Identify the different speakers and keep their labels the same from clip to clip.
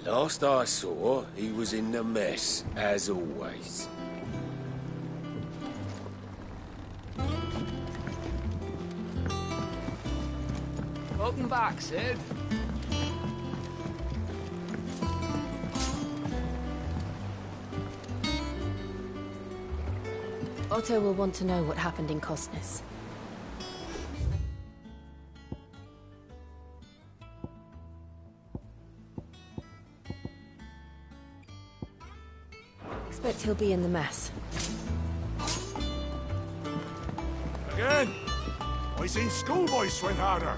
Speaker 1: Last I saw, he was in the mess, as always.
Speaker 2: Welcome back, Sid.
Speaker 3: Otto will want to know what happened in Costness. Expect he'll be in the mess.
Speaker 4: Again? I seen schoolboys swing harder.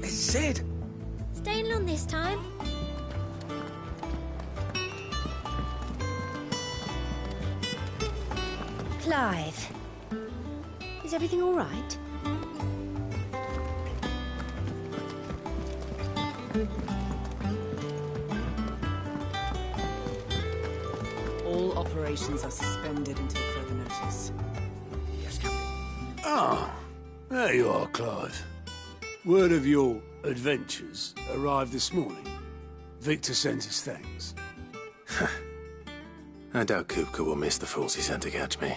Speaker 1: Sid!
Speaker 5: Staying long this time? Clive. Is everything all right?
Speaker 2: All operations are suspended until further notice.
Speaker 1: Yes, Captain.
Speaker 6: Ah, there you are, Clive. Word of your adventures arrived this morning. Victor sends his thanks.
Speaker 7: I doubt Kupka will miss the fools he sent to catch me.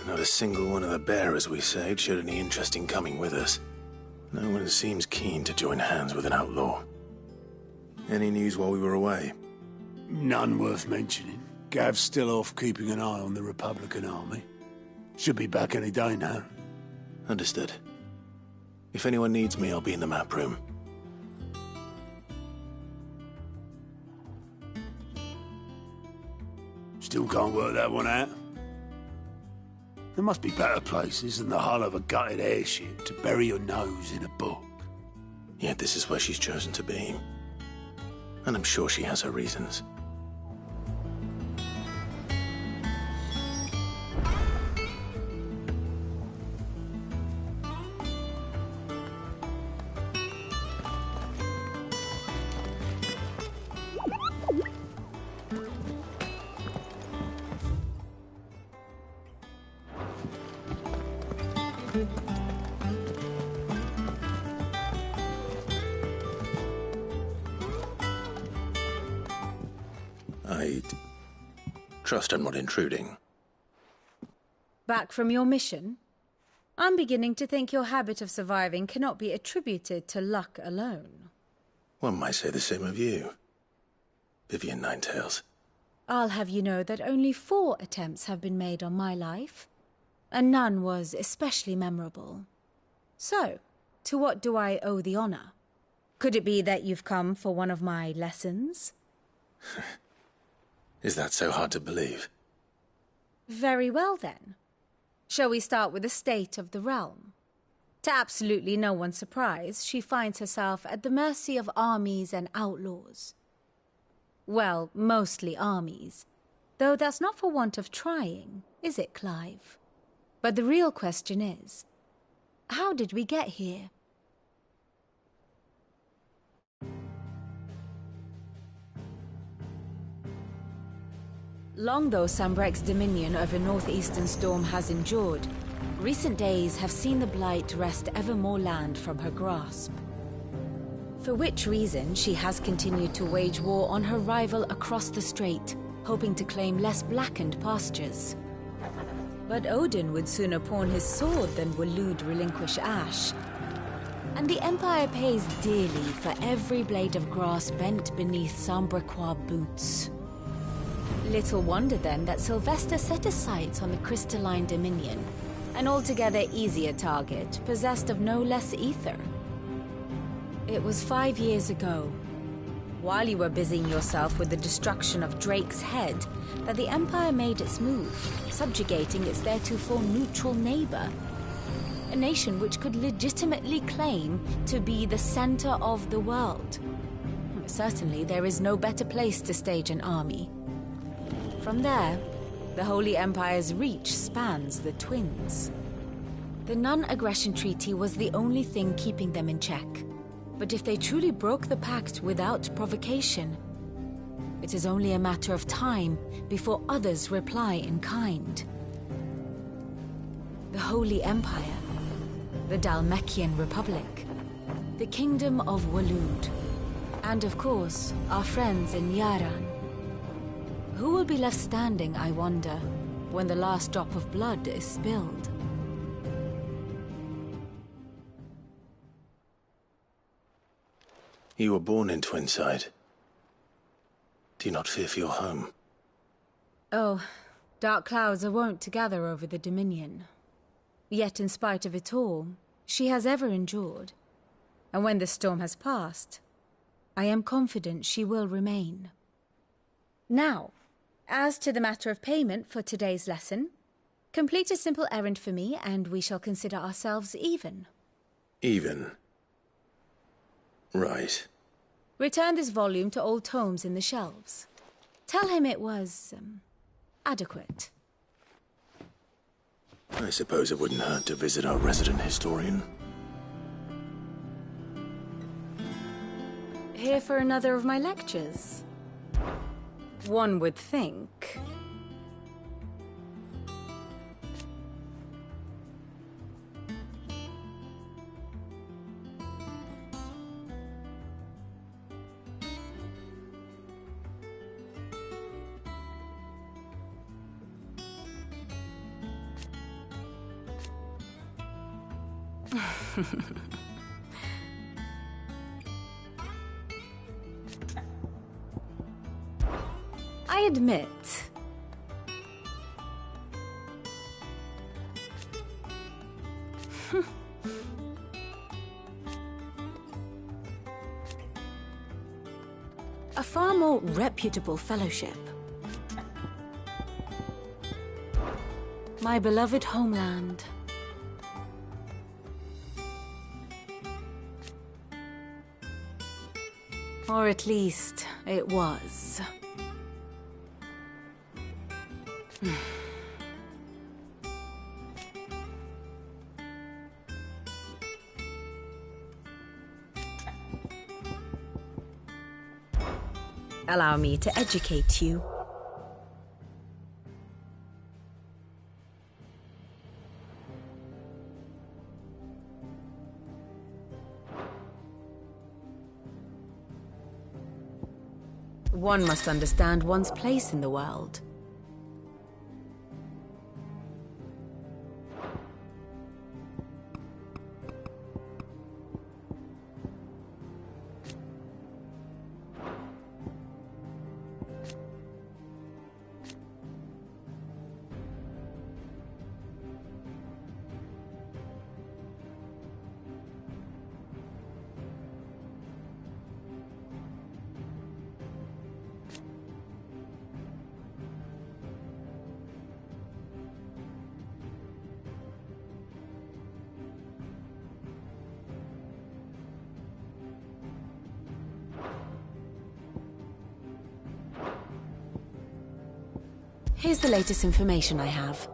Speaker 7: Not a single one of the bearers we saved showed any interest in coming with us. No one seems keen to join hands with an outlaw. Any news while we were away?
Speaker 6: None worth mentioning. Gav's still off keeping an eye on the Republican army. Should be back any day now.
Speaker 7: Understood. If anyone needs me, I'll be in the map room.
Speaker 6: Still can't work that one out. There must be better places than the hull of a gutted airship to bury your nose in a book.
Speaker 7: Yet this is where she's chosen to be. And I'm sure she has her reasons. I trust I'm not intruding.
Speaker 8: Back from your mission? I'm beginning to think your habit of surviving cannot be attributed to luck alone.
Speaker 7: One might say the same of you, Vivian Ninetails.
Speaker 8: I'll have you know that only 4 attempts have been made on my life, and none was especially memorable. So, to what do I owe the honor? Could it be that you've come for one of my lessons?
Speaker 7: Is that so hard to believe?
Speaker 8: Very well, then. Shall we start with the state of the realm? To absolutely no one's surprise, she finds herself at the mercy of armies and outlaws. Well, mostly armies. Though that's not for want of trying, is it, Clive? But the real question is, how did we get here? Long though Sambrek's dominion over northeastern Storm has endured, recent days have seen the Blight wrest ever more land from her grasp. For which reason she has continued to wage war on her rival across the strait, hoping to claim less blackened pastures. But Odin would sooner pawn his sword than Waloed relinquish Ash. And the Empire pays dearly for every blade of grass bent beneath Sambrequois boots. Little wonder then that Sylvester set his sights on the crystalline Dominion, an altogether easier target, possessed of no less ether. It was 5 years ago, while you were busying yourself with the destruction of Drake's head, that the Empire made its move, subjugating its theretofore neutral neighbor. A nation which could legitimately claim to be the center of the world. Certainly, there is no better place to stage an army. From there, the Holy Empire's reach spans the Twins. The non-aggression treaty was the only thing keeping them in check. But if they truly broke the pact without provocation, it is only a matter of time before others reply in kind. The Holy Empire, the Dhalmekian Republic, the Kingdom of Waloed, and of course, our friends in Yaran. Who will be left standing, I wonder, when the last drop of blood is spilled?
Speaker 7: You were born in Twinside. Do you not fear for your home?
Speaker 8: Oh, dark clouds are wont to gather over the Dominion. Yet in spite of it all, she has ever endured. And when the storm has passed, I am confident she will remain. Now, as to the matter of payment for today's lesson, complete a simple errand for me and we shall consider ourselves even.
Speaker 7: Even? Right.
Speaker 8: Return this volume to old tomes in the shelves. Tell him it was, adequate.
Speaker 7: I suppose it wouldn't hurt to visit our resident historian.
Speaker 8: Here for another of my lectures? One would think. I admit, a far more reputable fellowship. My beloved homeland. Or at least, it was. Allow me to educate you. One must understand one's place in the world. Here's the latest information I have.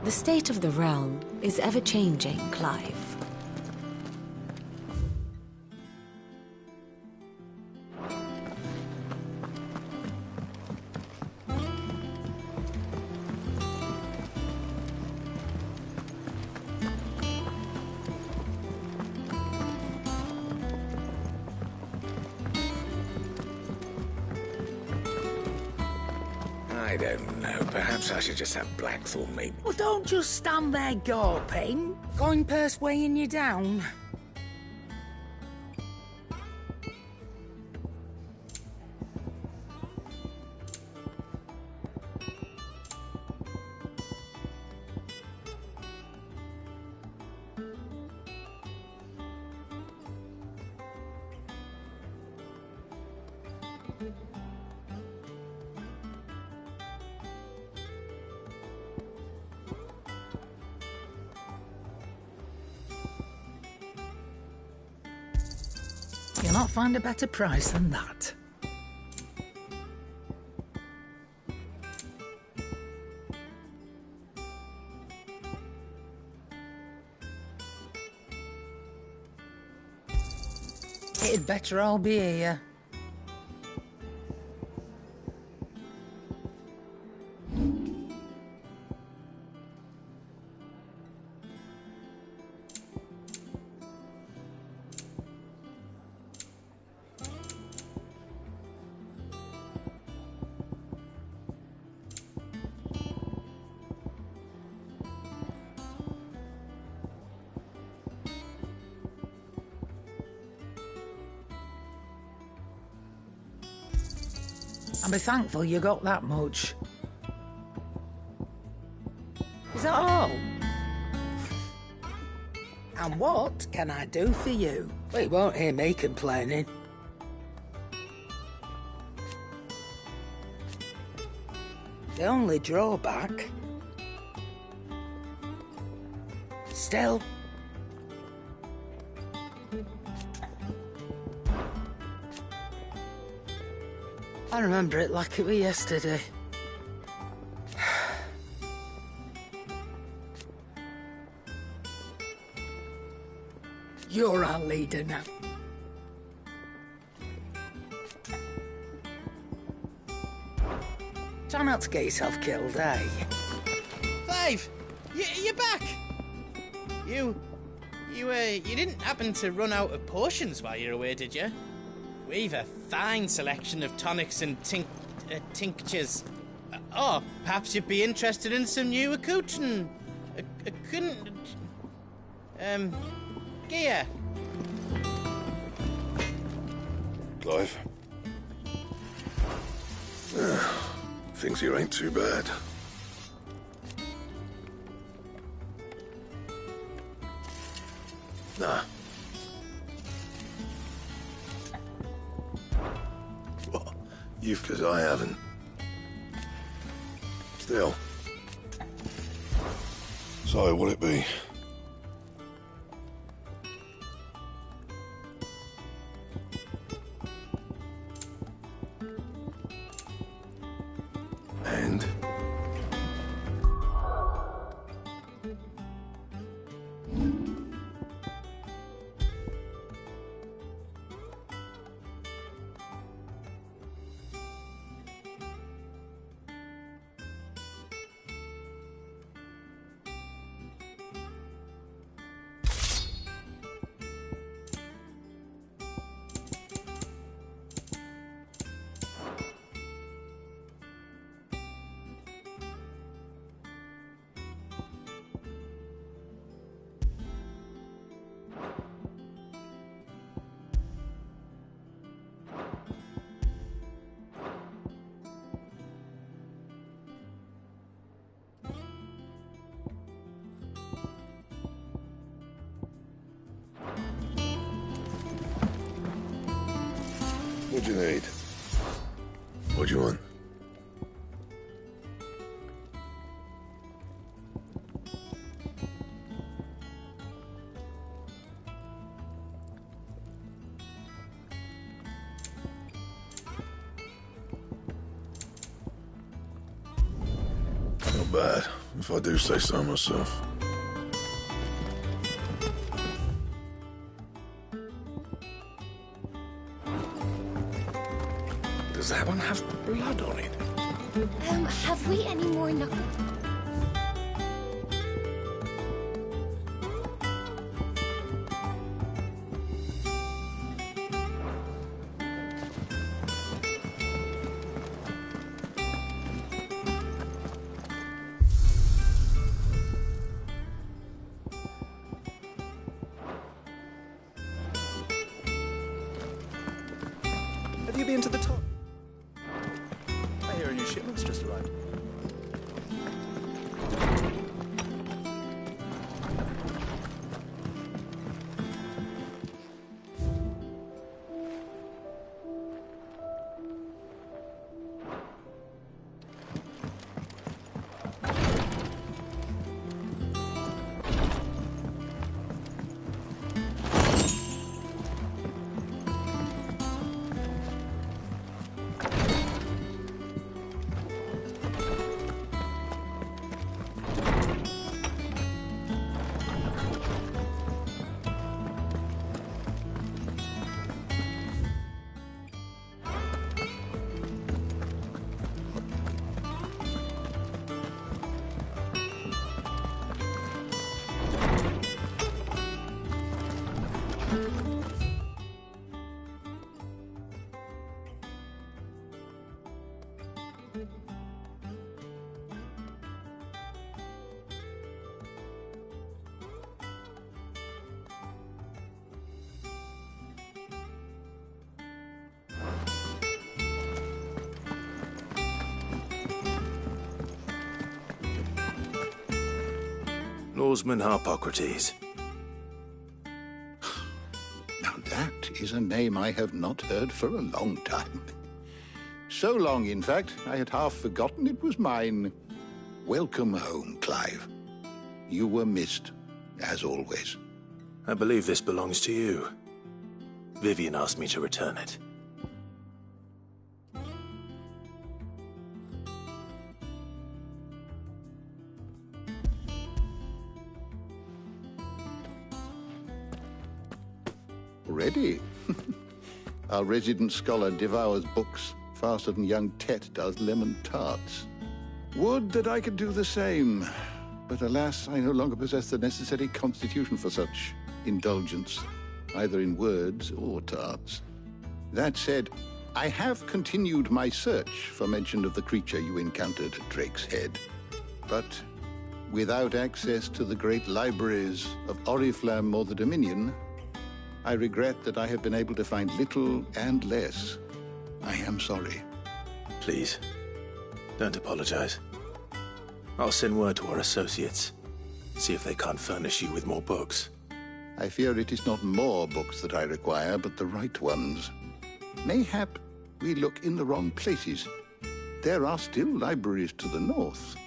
Speaker 2: The state of the realm is ever-changing, Clive.
Speaker 1: I don't know. Perhaps I should just have Blackthorn meet.
Speaker 9: Well, don't just stand there gawping. Going purse weighing you down. You'll not find a better price than that. It'd better all be here. And be thankful you got that much. Is that all? And what can I do for you? Well, you won't hear me complaining. The only drawback... Still... I remember it like it was yesterday. You're our leader now. Try not to get yourself killed, eh?
Speaker 10: Clive! You're back! You didn't happen to run out of potions while you're away, did you? We've a fine selection of tonics and tinctures. Oh, perhaps you'd be interested in some new accoutrement. Gear.
Speaker 7: Clive. Thinks you ain't too bad. Nah. Well, you've 'cause I haven't. Still. So, what'll it be? And? What do you need? What do you want?
Speaker 11: Not bad, if I do say so myself.
Speaker 1: Does that one have blood on it?
Speaker 5: Have we any more knuckles?
Speaker 12: Have you been to the top? I hear a new shipment's just arrived.
Speaker 7: Lawsman Harpocrates.
Speaker 13: Now that is a name I have not heard for a long time. So long, in fact, I had half forgotten it was mine. Welcome home, Clive. You were missed, as always.
Speaker 7: I believe this belongs to you. Vivian asked me to return it.
Speaker 13: Already? Our resident scholar devours books faster than young Tet does lemon tarts. Would that I could do the same. But alas, I no longer possess the necessary constitution for such indulgence, either in words or tarts. That said, I have continued my search for mention of the creature you encountered at Drake's Head. But without access to the great libraries of Oriflamme or the Dominion, I regret that I have been able to find little and less. I am sorry.
Speaker 7: Please, don't apologize. I'll send word to our associates. See if they can't furnish you with more books.
Speaker 13: I fear it is not more books that I require, but the right ones. Mayhap we look in the wrong places. There are still libraries to the north.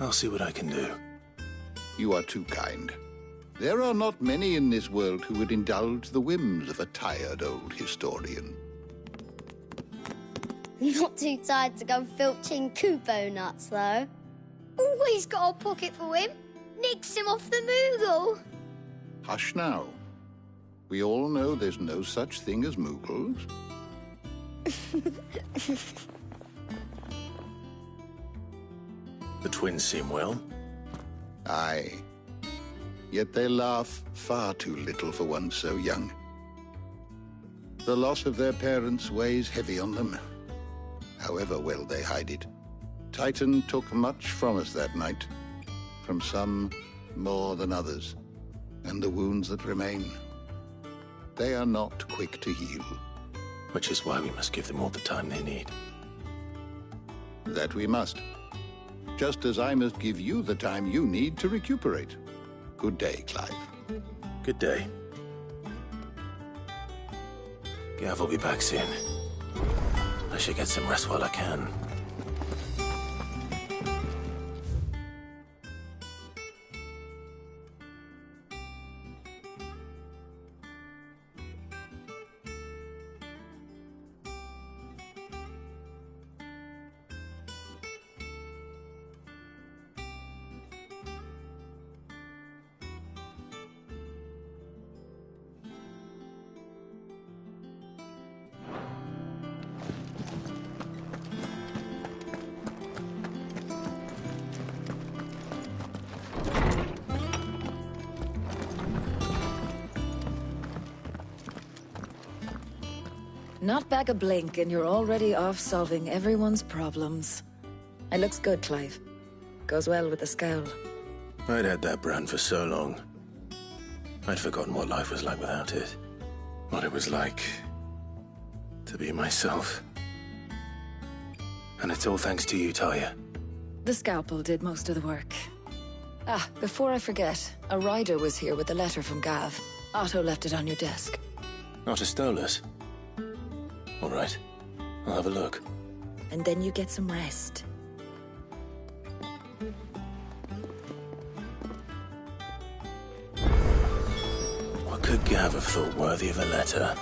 Speaker 7: I'll see what I can do.
Speaker 13: You are too kind. There are not many in this world who would indulge the whims of a tired old historian.
Speaker 14: Not too tired to go filching Kupo nuts, though. Always got a pocket for him. Nicks him off the Moogle.
Speaker 13: Hush now. We all know there's no such thing as Moogles.
Speaker 7: The twins seem well.
Speaker 13: Aye. Yet they laugh far too little for one so young. The loss of their parents weighs heavy on them, however well they hide it. Titan took much from us that night, from some more than others, and the wounds that remain, they are not quick to heal.
Speaker 7: Which is why we must give them all the time they need.
Speaker 13: That we must. Just as I must give you the time you need to recuperate. Good day, Clive.
Speaker 7: Good day. Gav will be back soon. I should get some rest while I can.
Speaker 15: Not back a blink and you're already off solving everyone's problems. It looks good, Clive. Goes well with the scowl.
Speaker 7: I'd had that brand for so long. I'd forgotten what life was like without it. What it was like to be myself. And it's all thanks to you, Talia.
Speaker 15: The scalpel did most of the work. Ah, before I forget, a rider was here with a letter from Gav. Otto left it on your desk.
Speaker 7: Otto stole us. All right, I'll have a look.
Speaker 15: And then you get some rest.
Speaker 7: What could Gav have thought worthy of a letter?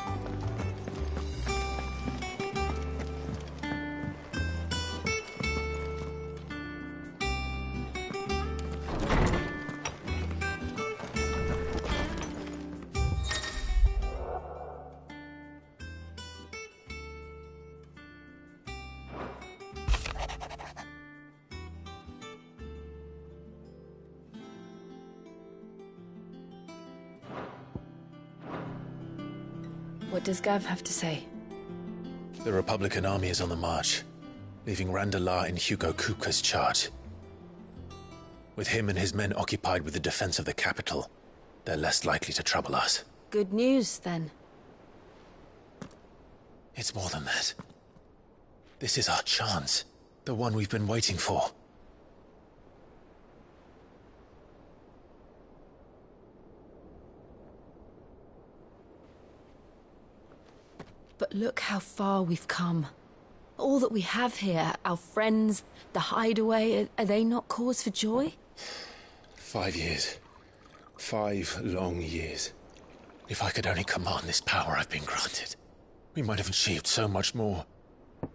Speaker 3: What does Gav have to say?
Speaker 7: The Republican army is on the march, leaving Randalar in Hugo Kupka's charge. With him and his men occupied with the defense of the capital, they're less likely to trouble us.
Speaker 3: Good news, then.
Speaker 7: It's more than that. This is our chance. The one we've been waiting for.
Speaker 3: But look how far we've come. All that we have here, our friends, the hideaway, are they not cause for joy?
Speaker 7: 5 years. 5 long years. If I could only command this power I've been granted, we might have achieved so much more.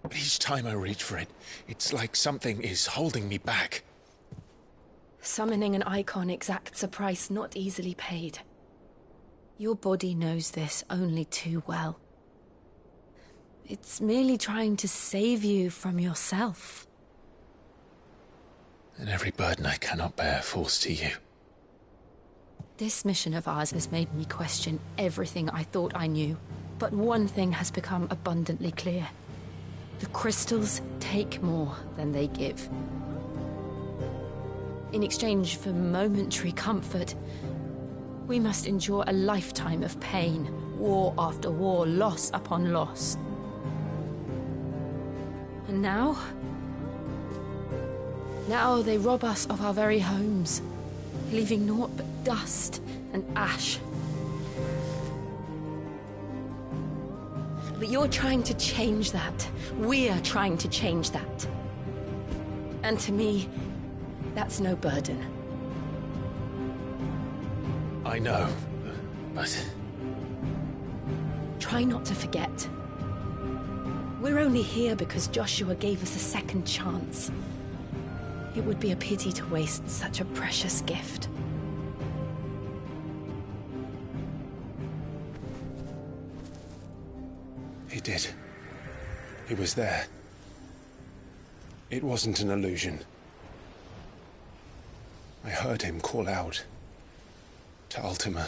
Speaker 7: But each time I reach for it, it's like something is holding me back.
Speaker 3: Summoning an icon exacts a price not easily paid. Your body knows this only too well. It's merely trying to save you from yourself.
Speaker 7: And every burden I cannot bear falls to you.
Speaker 3: This mission of ours has made me question everything I thought I knew. But one thing has become abundantly clear. The crystals take more than they give. In exchange for momentary comfort, we must endure a lifetime of pain, war after war, loss upon loss. And now they rob us of our very homes, leaving naught but dust and ash. But you're trying to change that. We're trying to change that. And to me, that's no burden.
Speaker 7: I know, but...
Speaker 3: Try not to forget. We're only here because Joshua gave us a second chance. It would be a pity to waste such a precious gift.
Speaker 7: He did. He was there. It wasn't an illusion. I heard him call out to Ultima.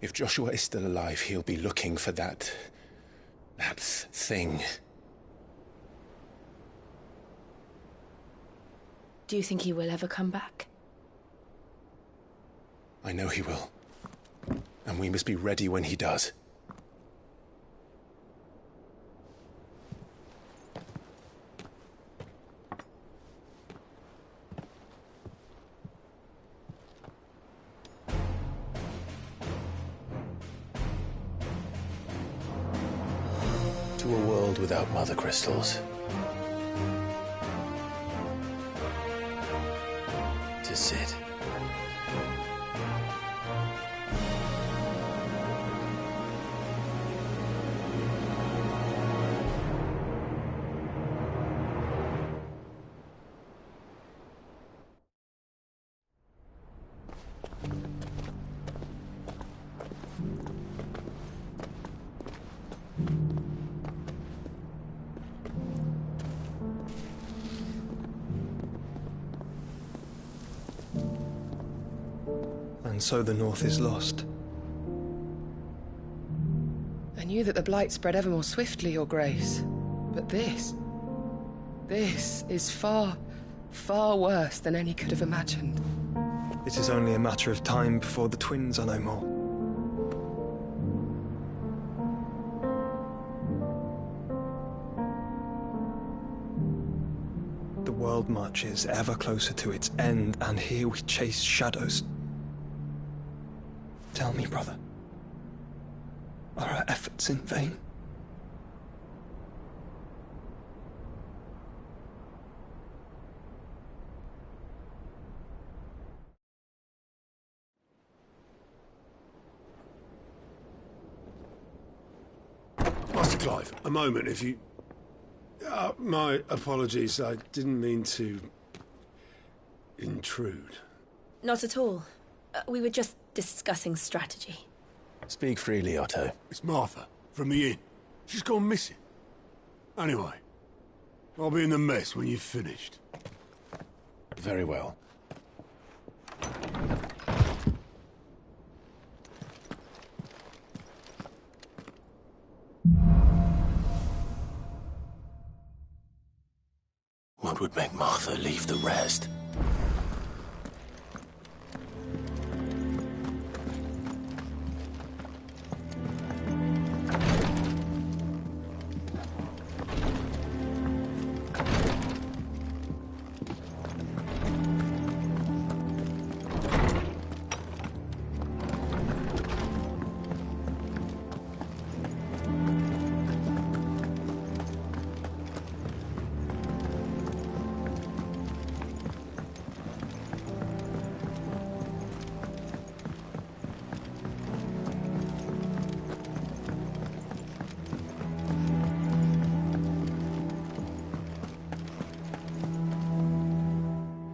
Speaker 7: If Joshua is still alive, he'll be looking for that thing.
Speaker 3: Do you think he will ever come back?
Speaker 7: I know he will. And we must be ready when he does. To a world without mother crystals. To sit.
Speaker 16: And so the North is lost.
Speaker 17: I knew that the Blight spread ever more swiftly, Your Grace. But this is far, far worse than any could have imagined.
Speaker 16: It is only a matter of time before the twins are no more. The world marches ever closer to its end, and here we chase shadows. Tell me, brother, are our efforts in vain?
Speaker 6: Master Clive, a moment, if you... my apologies, I didn't mean to... intrude.
Speaker 3: Not at all. We were just discussing strategy.
Speaker 7: Speak freely, Otto.
Speaker 6: It's Martha, from the inn. She's gone missing. Anyway, I'll be in the mess when you've finished.
Speaker 7: Very well. What would make Martha leave the rest?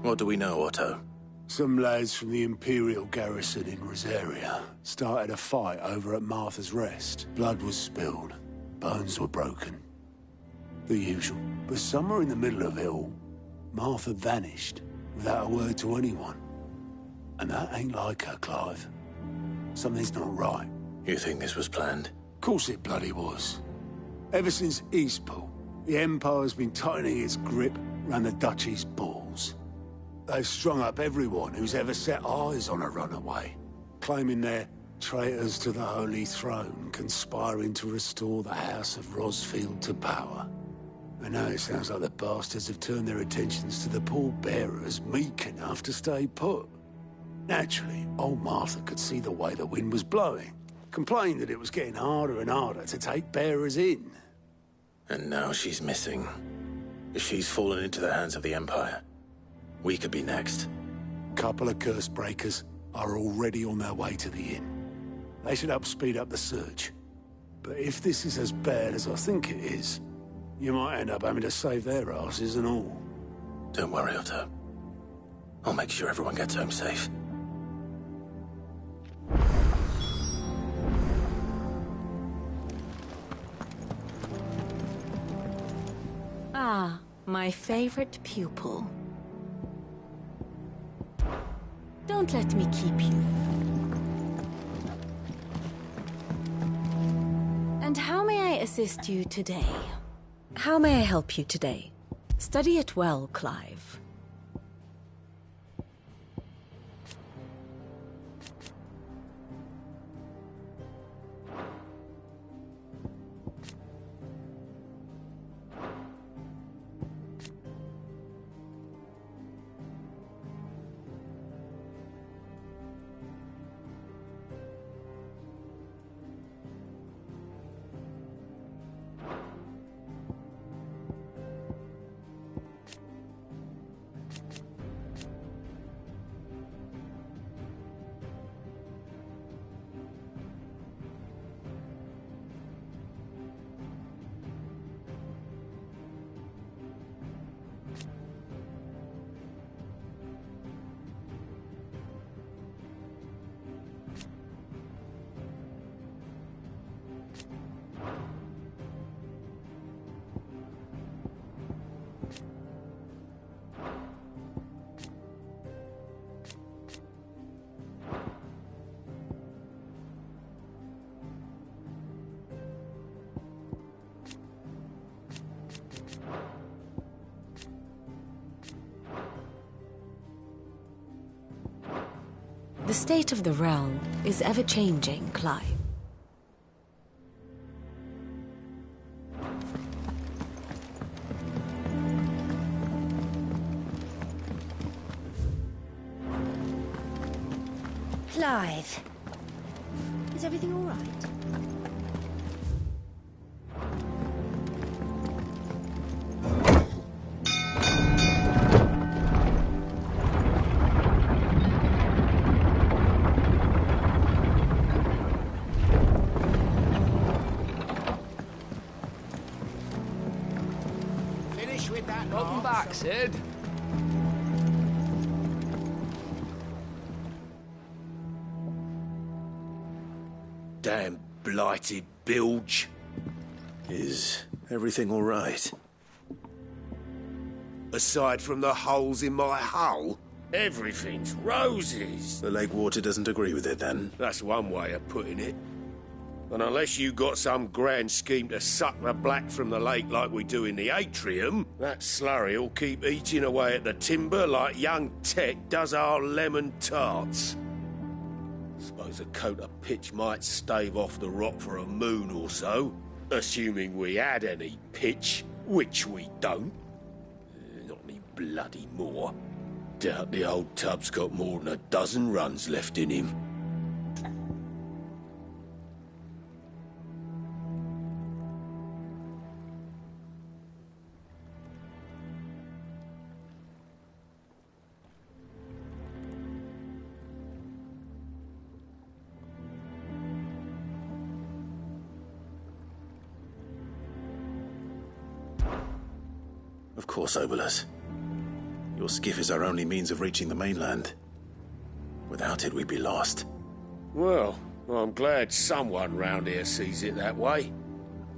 Speaker 7: What do we know, Otto?
Speaker 6: Some lads from the Imperial garrison in Rosaria started a fight over at Martha's Rest. Blood was spilled. Bones were broken. The usual. But somewhere in the middle of it all, Martha vanished without a word to anyone. And that ain't like her, Clive. Something's not right.
Speaker 7: You think this was planned?
Speaker 6: Of course it bloody was. Ever since Eastpool, the Empire's been tightening its grip around the Duchy's balls. They've strung up everyone who's ever set eyes on a runaway, claiming they're traitors to the Holy Throne, conspiring to restore the House of Rosfield to power. And now it sounds like the bastards have turned their attentions to the pallbearers meek enough to stay put. Naturally, old Martha could see the way the wind was blowing, complained that it was getting harder and harder to take bearers in.
Speaker 7: And now she's missing. She's fallen into the hands of the Empire. We could be next.
Speaker 6: Couple of curse breakers are already on their way to the inn. They should help speed up the search. But if this is as bad as I think it is, you might end up having to save their asses and all.
Speaker 7: Don't worry, Otto. I'll make sure everyone gets home safe.
Speaker 3: Ah, my favorite pupil. Don't let me keep you. And how may I assist you today? How may I help you today? Study it well, Clive.
Speaker 8: The state of the realm is ever-changing, Clive.
Speaker 5: Clive. Is everything all right?
Speaker 18: Finish with that.
Speaker 19: Welcome back, Sid.
Speaker 7: Damn blighted bilge. Is everything all right?
Speaker 20: Aside from the holes in my hull, everything's roses.
Speaker 7: The lake water doesn't agree with it, then?
Speaker 20: That's one way of putting it. And unless you got some grand scheme to suck the black from the lake like we do in the atrium, that slurry'll keep eating away at the timber like young Tech does our lemon tarts. Suppose a coat of pitch might stave off the rot for a moon or so, assuming we had any pitch, which we don't. Not any bloody more. Doubt the old tub's got more than a dozen runs left in him.
Speaker 7: Of course, Obolus. Your skiff is our only means of reaching the mainland. Without it, we'd be lost.
Speaker 20: Well, I'm glad someone round here sees it that way.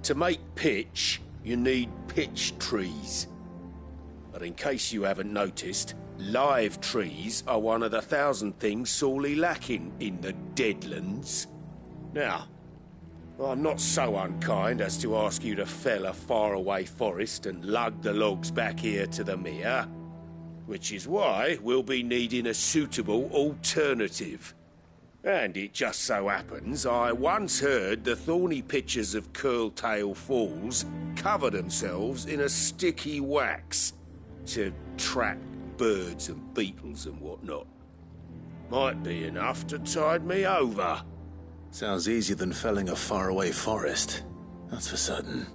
Speaker 20: To make pitch, you need pitch trees. But in case you haven't noticed, live trees are one of the 1,000 things sorely lacking in the Deadlands. Now, I'm not so unkind as to ask you to fell a faraway forest and lug the logs back here to the mere, which is why we'll be needing a suitable alternative. And it just so happens I once heard the thorny pitchers of Curltail Falls cover themselves in a sticky wax to trap birds and beetles and whatnot. Might be enough to tide me over.
Speaker 7: Sounds easier than felling a faraway forest. That's for certain.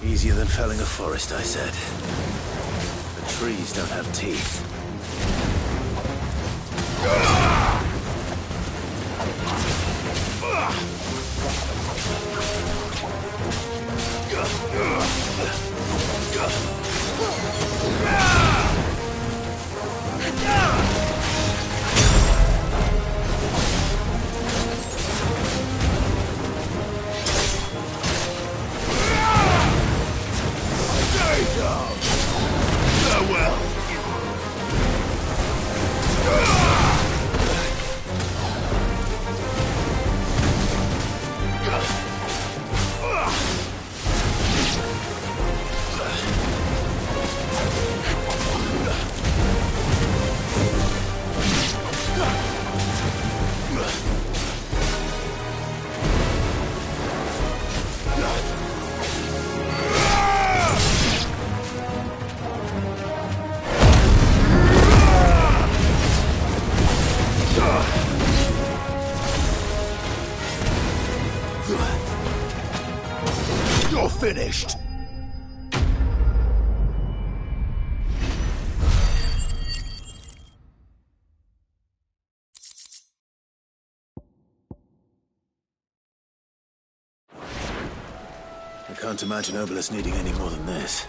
Speaker 7: Easier than felling a forest, I said. The trees don't have teeth.
Speaker 20: You're finished!
Speaker 7: I can't imagine Obelisk needing any more than this.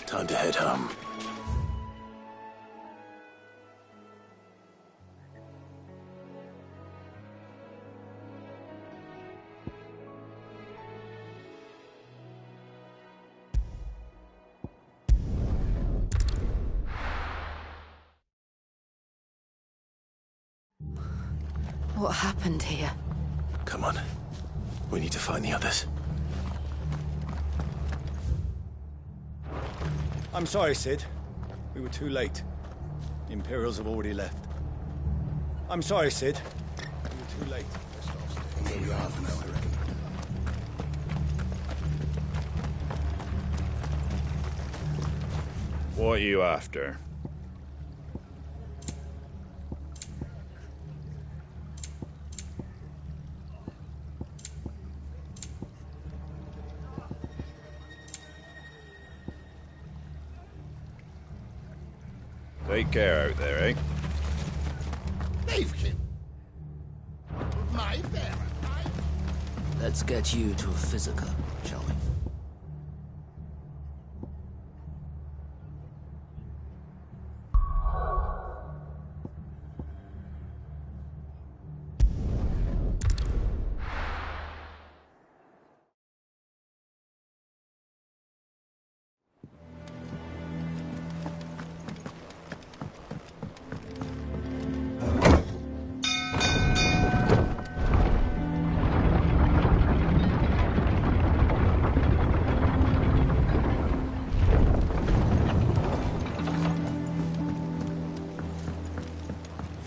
Speaker 7: Time to head home.
Speaker 3: What happened here?
Speaker 7: Come on. We need to find the others.
Speaker 12: I'm sorry, Sid. We were too late. The Imperials have already left. I'm sorry, Sid. We were too late.
Speaker 6: Maybe half an hour, I reckon.
Speaker 18: What are you after? Take care out there, eh?
Speaker 6: Leave him. My parent.
Speaker 19: Let's get you to a physical, shall we?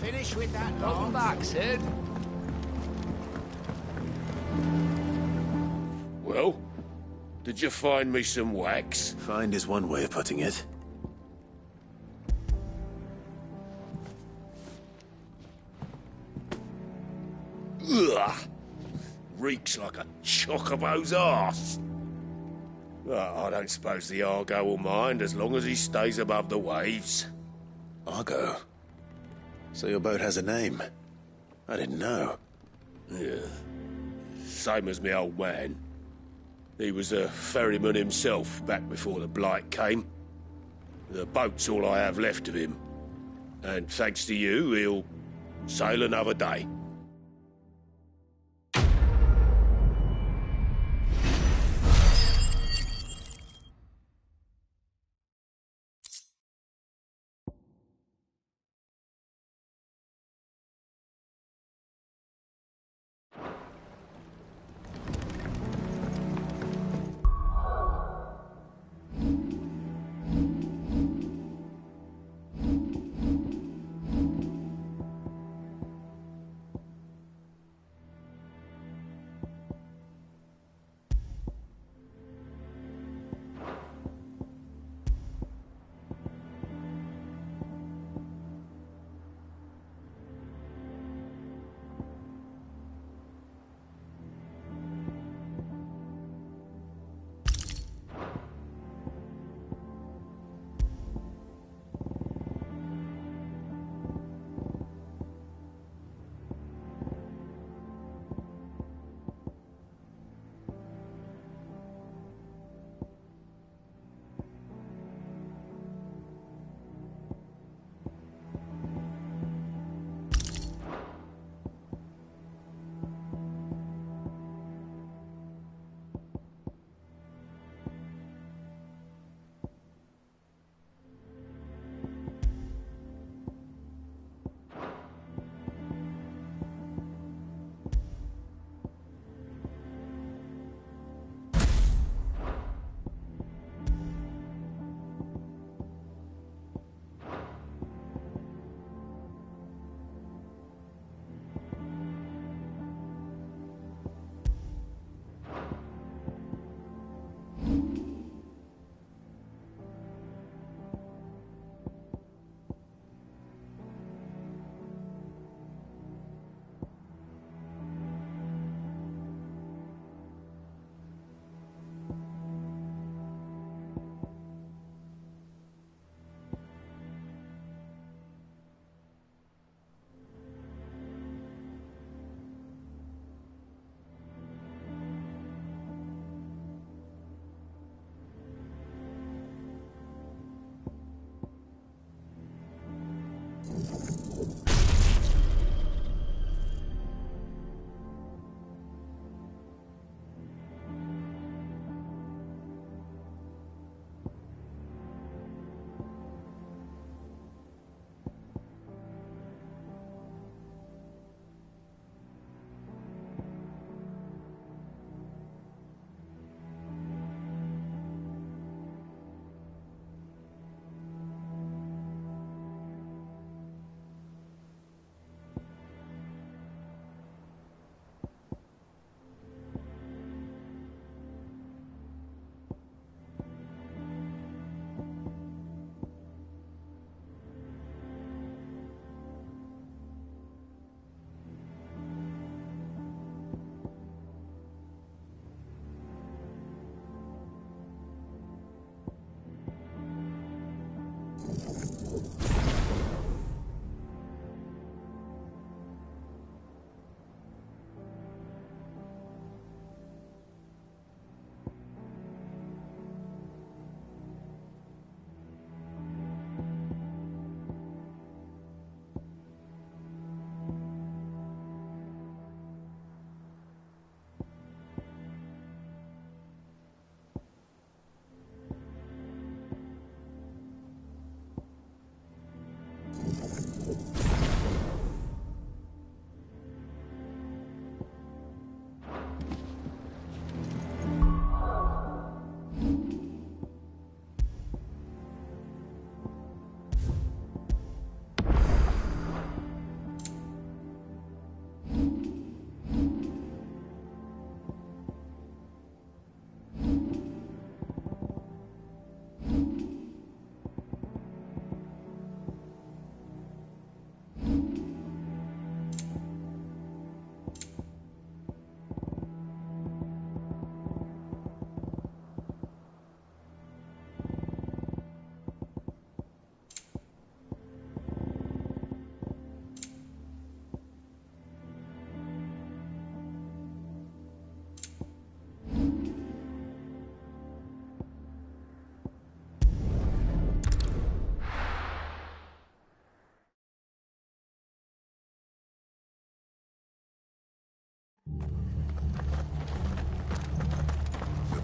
Speaker 1: Finish with that. Welcome back, Sid.
Speaker 20: Well, did you find me some wax?
Speaker 7: Find is one way of putting it.
Speaker 20: Ugh! Reeks like a chocobo's arse. I don't suppose the Argo will mind as long as he stays above the waves.
Speaker 7: Argo? So your boat has a name? I didn't know.
Speaker 20: Yeah. Same as me old man. He was a ferryman himself back before the Blight came. The boat's all I have left of him. And thanks to you, he'll sail another day.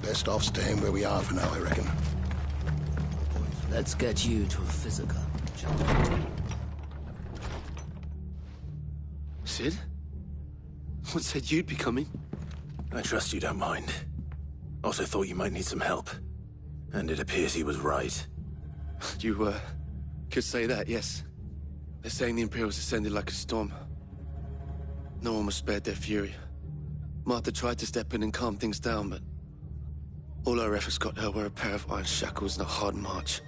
Speaker 13: Best off staying where we are for now, I reckon.
Speaker 19: Let's get you to a physical, shall
Speaker 21: Sid? What said you'd be coming?
Speaker 7: I trust you don't mind. Also thought you might need some help. And it appears he was right.
Speaker 21: You, could say that, yes. They're saying the Imperials ascended like a storm. No one was spared their fury. Martha tried to step in and calm things down, but all our efforts got her were a pair of iron shackles and a hard march.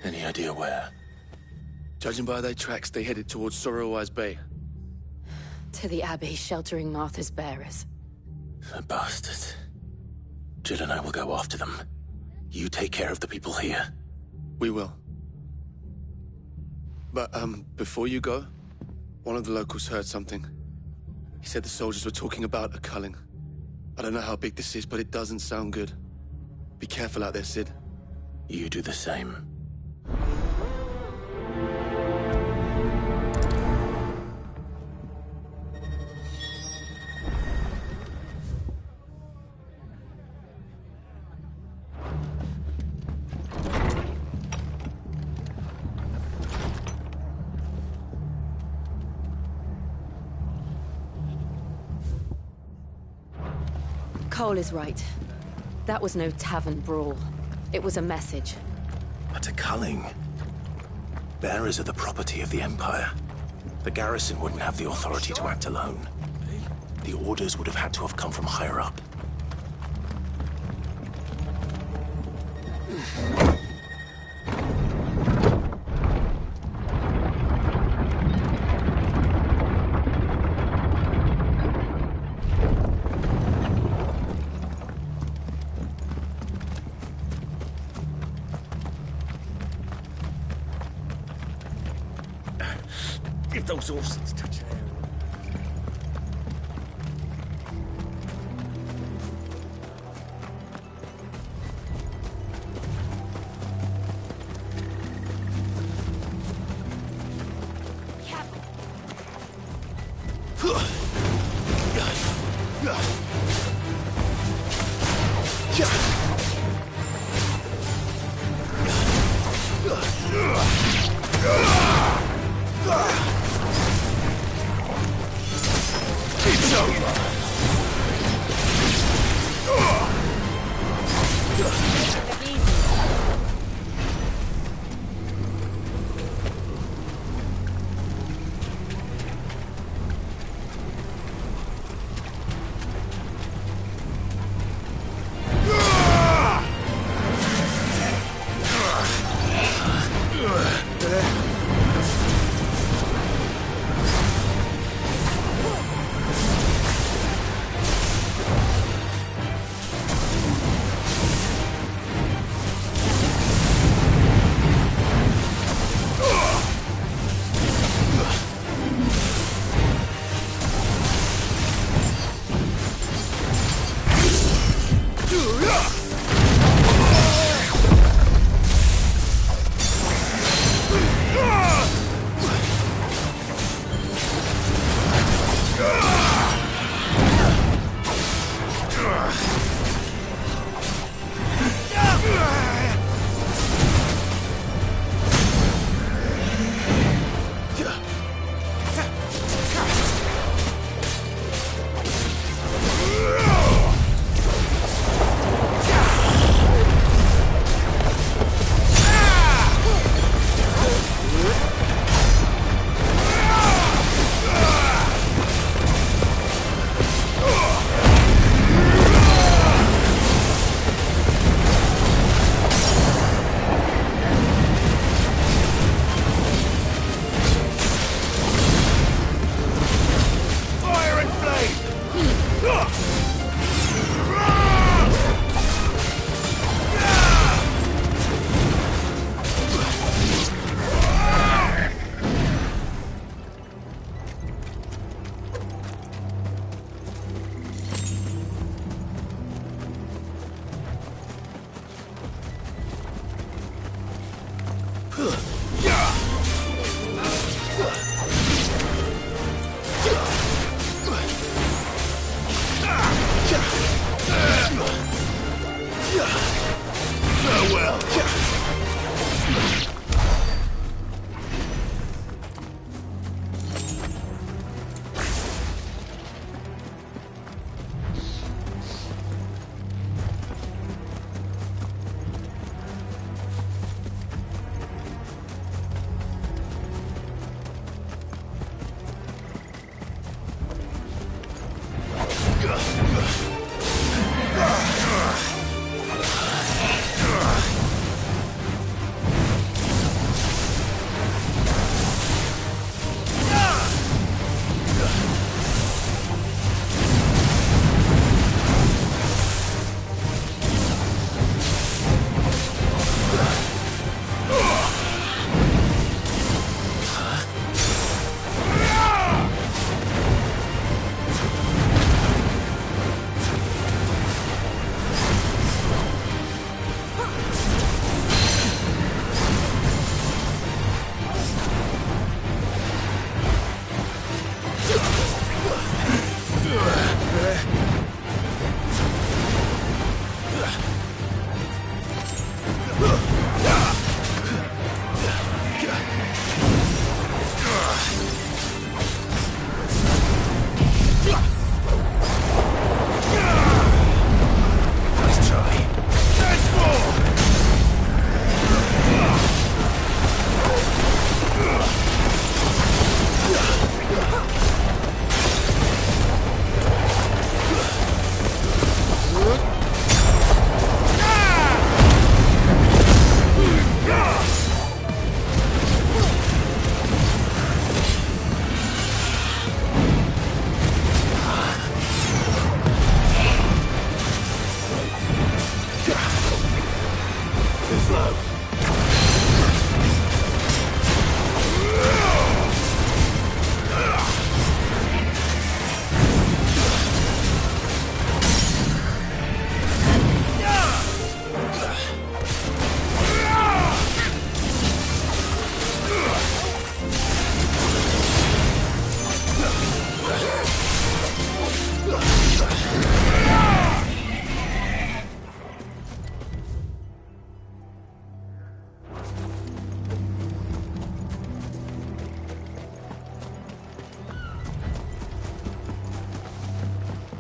Speaker 7: Any idea where?
Speaker 21: Judging by their tracks, they headed towards Sorrowwise Bay.
Speaker 3: To the Abbey, sheltering Martha's bearers.
Speaker 7: The bastards. Jill and I will go after them. You take care of the people here.
Speaker 21: We will. But, before you go, one of the locals heard something. He said the soldiers were talking about a culling. I don't know how big this is, but it doesn't sound good. Be careful out there, Sid.
Speaker 7: You do the same.
Speaker 3: Cole is right. That was no tavern brawl. It was a message.
Speaker 7: But a culling. Bearers are the property of the Empire. The garrison wouldn't have the authority to act alone. The orders would have had to have come from higher up.
Speaker 21: Give those horses a touch of air.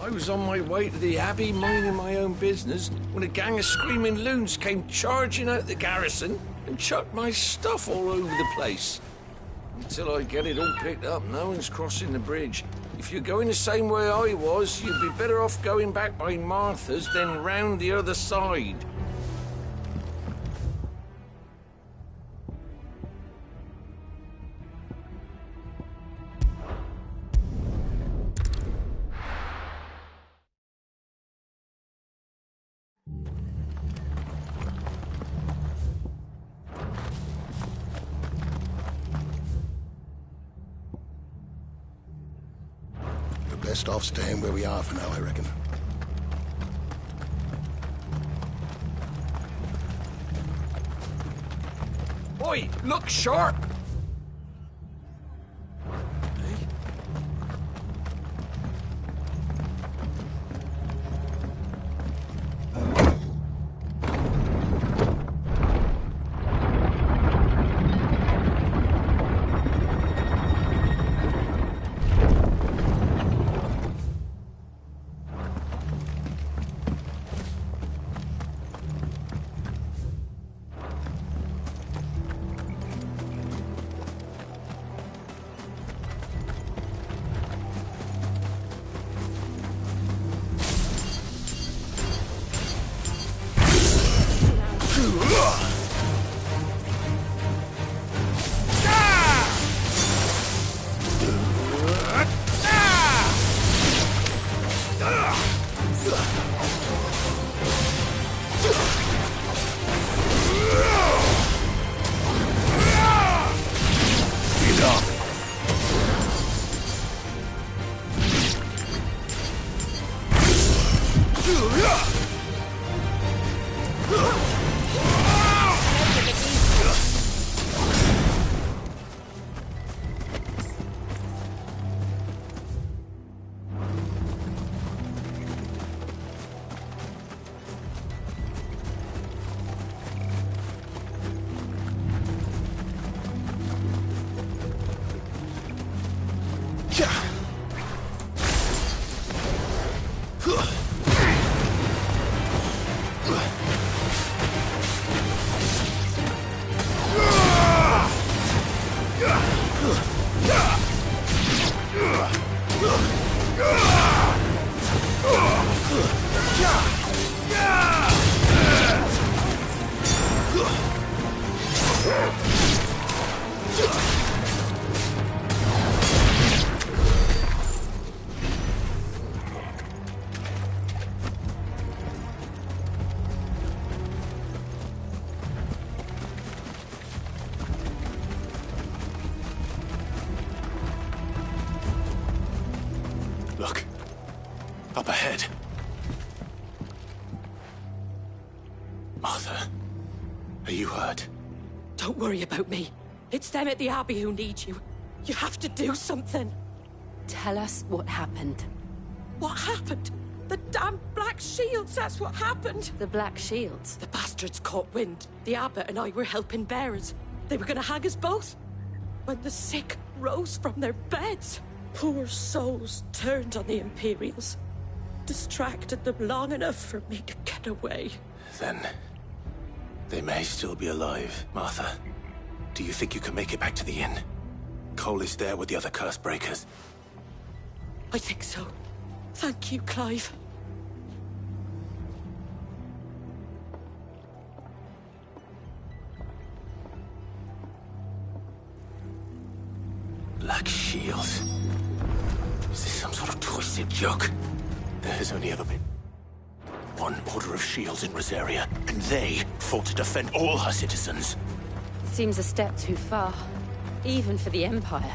Speaker 4: I was on my way to the Abbey, minding my own business, when a gang of screaming loons came charging out the garrison and chucked my stuff all over the place. Until I get it all picked up, no one's crossing the bridge. If you're going the same way I was, you'd be better off going back by Martha's than round the other side.
Speaker 13: Best off staying where we are for now, I reckon.
Speaker 4: Oi, look sharp!
Speaker 7: Look. Up ahead. Martha, are you hurt?
Speaker 22: Don't worry about me. It's them at the Abbey who need you. You have to do something.
Speaker 3: Tell us what happened.
Speaker 22: What happened? The damn Black Shields, that's what happened.
Speaker 3: The Black Shields?
Speaker 22: The bastards caught wind. The abbot and I were helping bearers. They were gonna hang us both. When the sick rose from their beds, poor souls turned on the Imperials. Distracted them long enough for me to get away.
Speaker 7: Then they may still be alive. Martha, do you think you can make it back to the inn? Cole is there with the other curse breakers.
Speaker 22: I think so. Thank you, Clive.
Speaker 7: Black Shields. Is this some sort of twisted joke? There has only ever been one Order of Shields in Rosaria, and they fought to defend all her citizens.
Speaker 3: Seems a step too far, even for the Empire.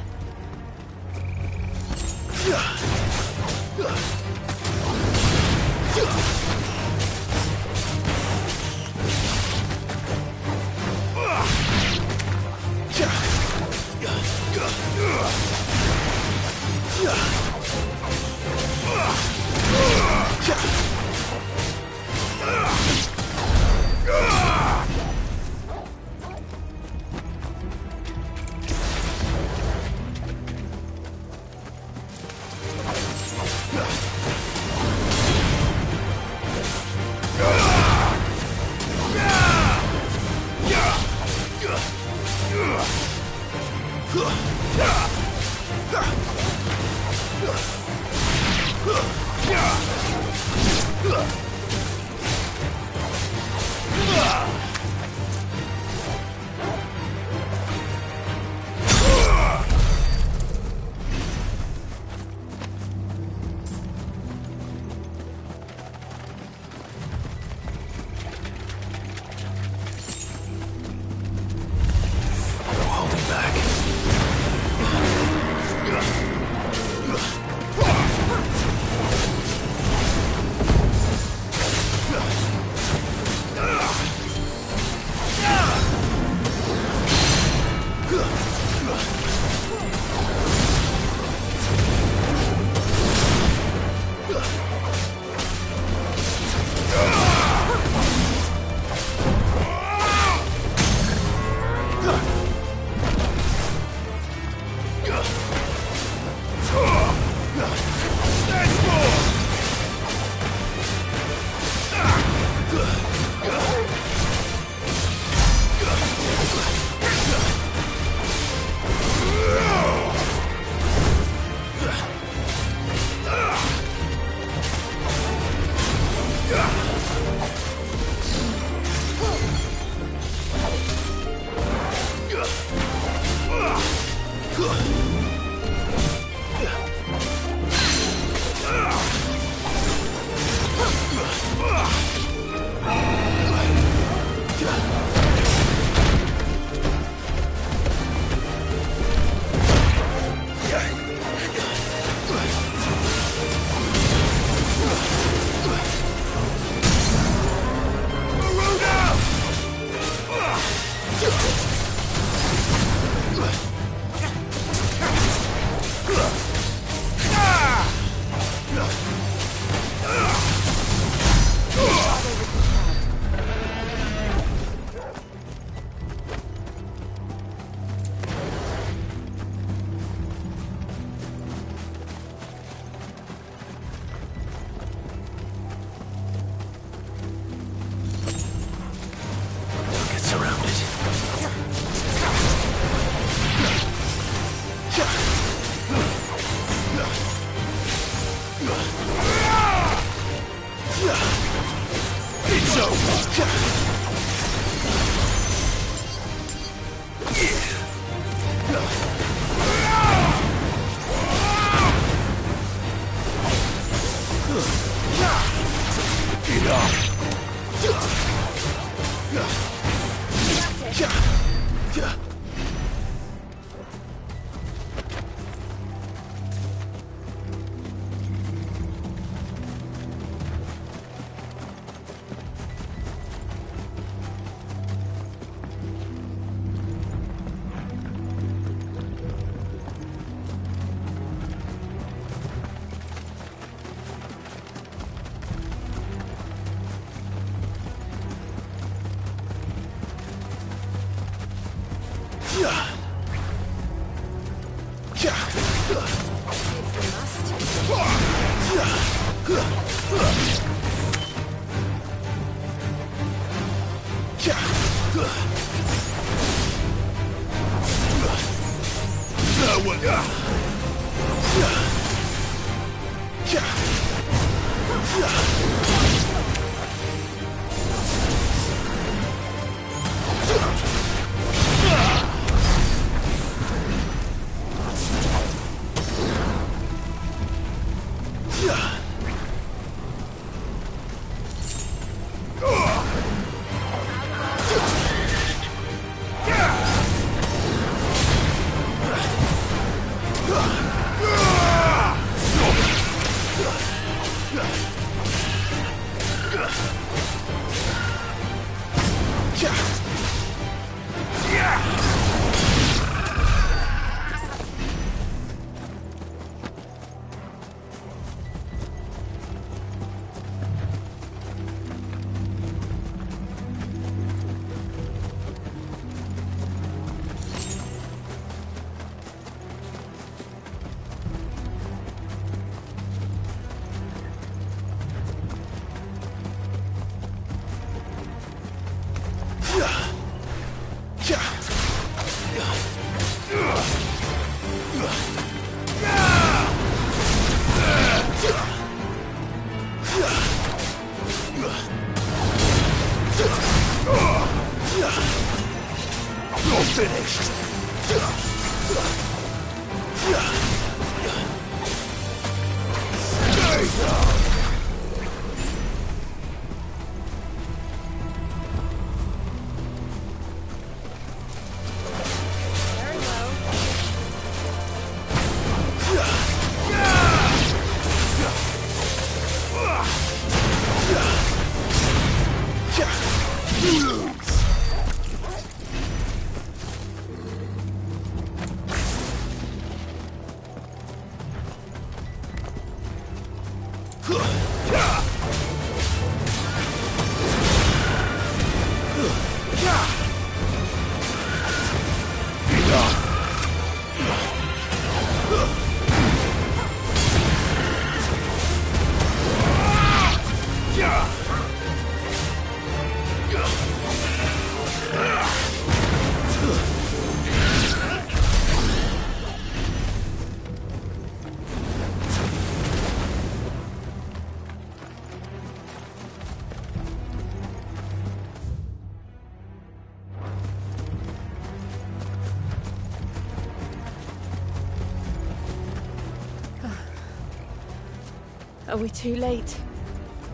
Speaker 3: Are we too late?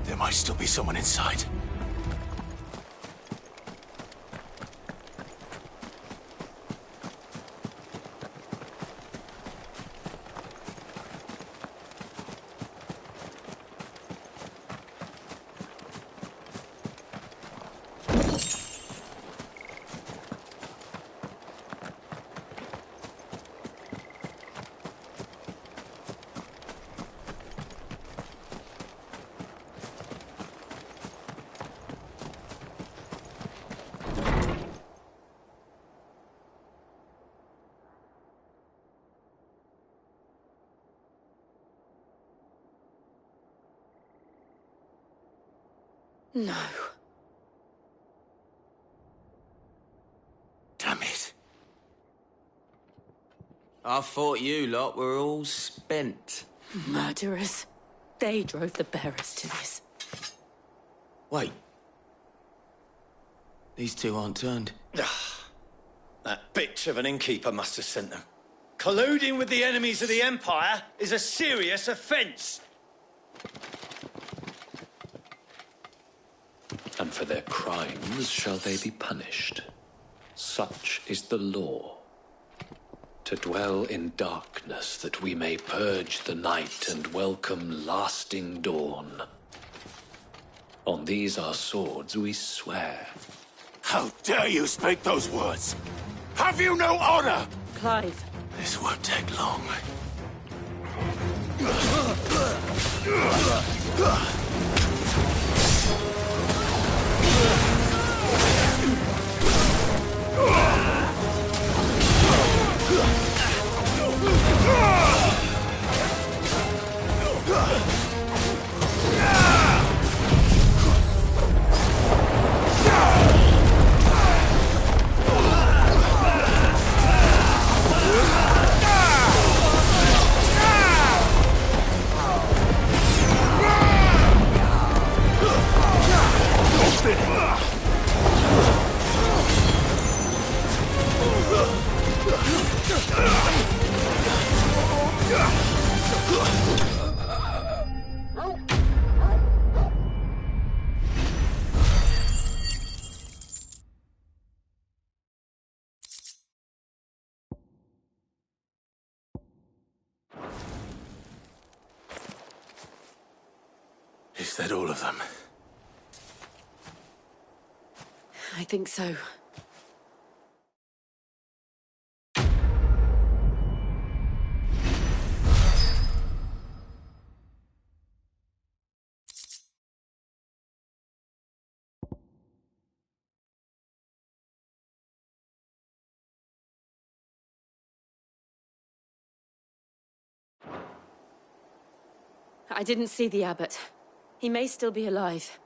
Speaker 7: There might still be someone inside.
Speaker 3: No.
Speaker 1: Damn it.
Speaker 2: I thought you lot were all spent.
Speaker 22: Murderers. They drove the bearers to this.
Speaker 2: Wait. These two aren't turned.
Speaker 12: That bitch of an innkeeper must have sent them. Colluding with the enemies of the Empire is a serious offence.
Speaker 9: And for their crimes shall they be punished. Such is the law. To dwell in darkness that we may purge the night and welcome lasting dawn. On these our swords we swear.
Speaker 1: How dare you speak those words? Have you no honor?
Speaker 22: Clive.
Speaker 7: This won't take long. Is that all of them?
Speaker 3: I think so. I didn't see the abbot. He may still be alive.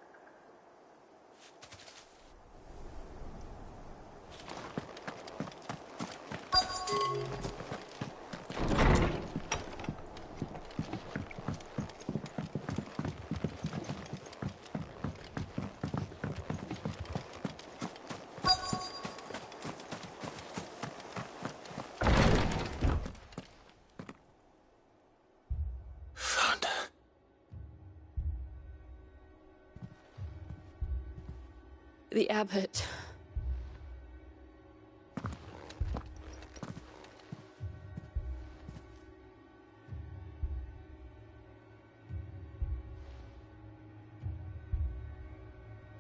Speaker 3: The abbot.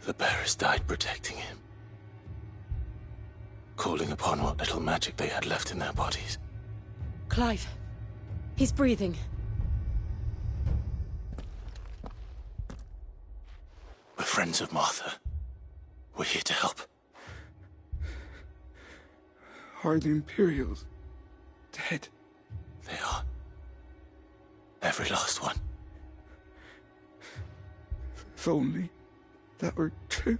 Speaker 7: The bearers died protecting him. Calling upon what little magic they had left in their bodies.
Speaker 3: Clive. He's breathing.
Speaker 7: We're friends of Martha. We're here to help.
Speaker 11: Are the Imperials dead?
Speaker 7: They are. Every last one.
Speaker 11: If only that were true.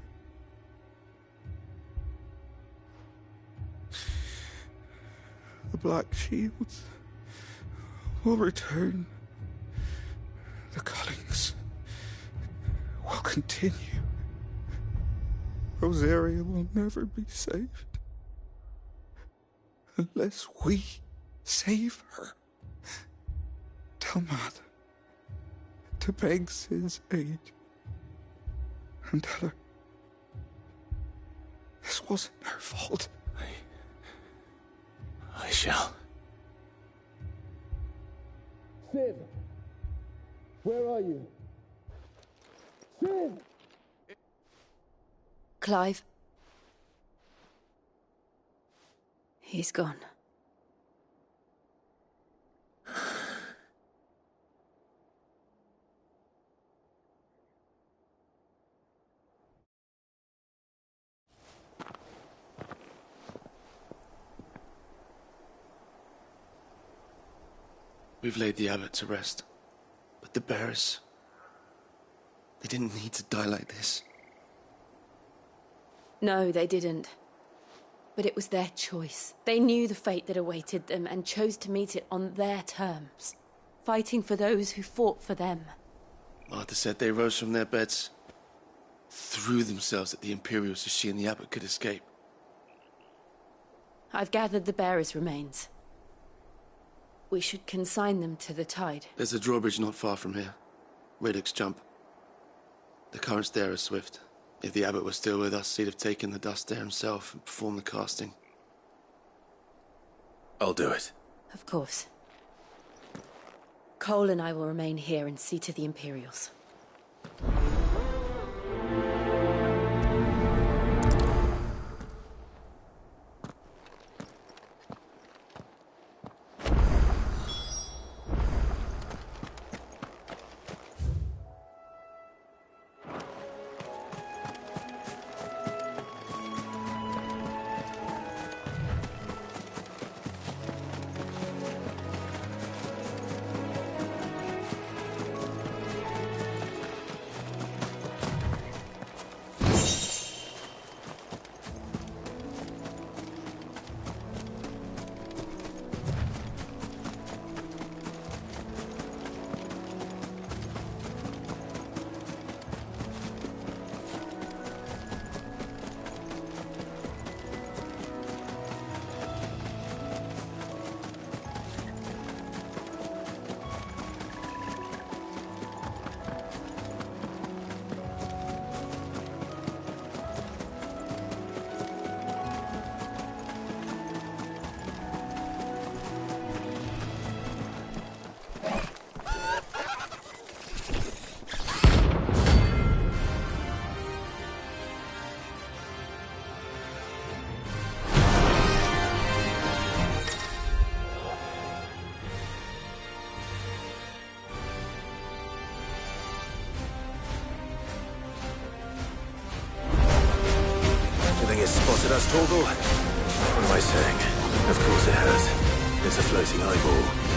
Speaker 11: The Black Shields will return. The Cullings will continue. Rosaria will never be saved unless we save her. Tell Mother to beg Sid's aid and tell her this wasn't her fault.
Speaker 7: I shall.
Speaker 20: Sid! Where are you? Sid!
Speaker 3: Clive. He's gone.
Speaker 21: We've laid the abbot to rest. But the bearers... they didn't need to die like this.
Speaker 3: No, they didn't. But it was their choice. They knew the fate that awaited them and chose to meet it on their terms, fighting for those who fought for them.
Speaker 21: Martha said they rose from their beds, threw themselves at the Imperials so she and the Abbot could escape.
Speaker 3: I've gathered the bearers' remains. We should consign them to the tide.
Speaker 21: There's a drawbridge not far from here. Radix Jump. The currents there are swift. If the Abbot was still with us, he'd have taken the dust there himself and performed the casting.
Speaker 7: I'll do it.
Speaker 3: Of course. Cole and I will remain here and see to the Imperials.
Speaker 7: Spotted us, Torgal? What am I saying? Of course it has. It's a floating eyeball.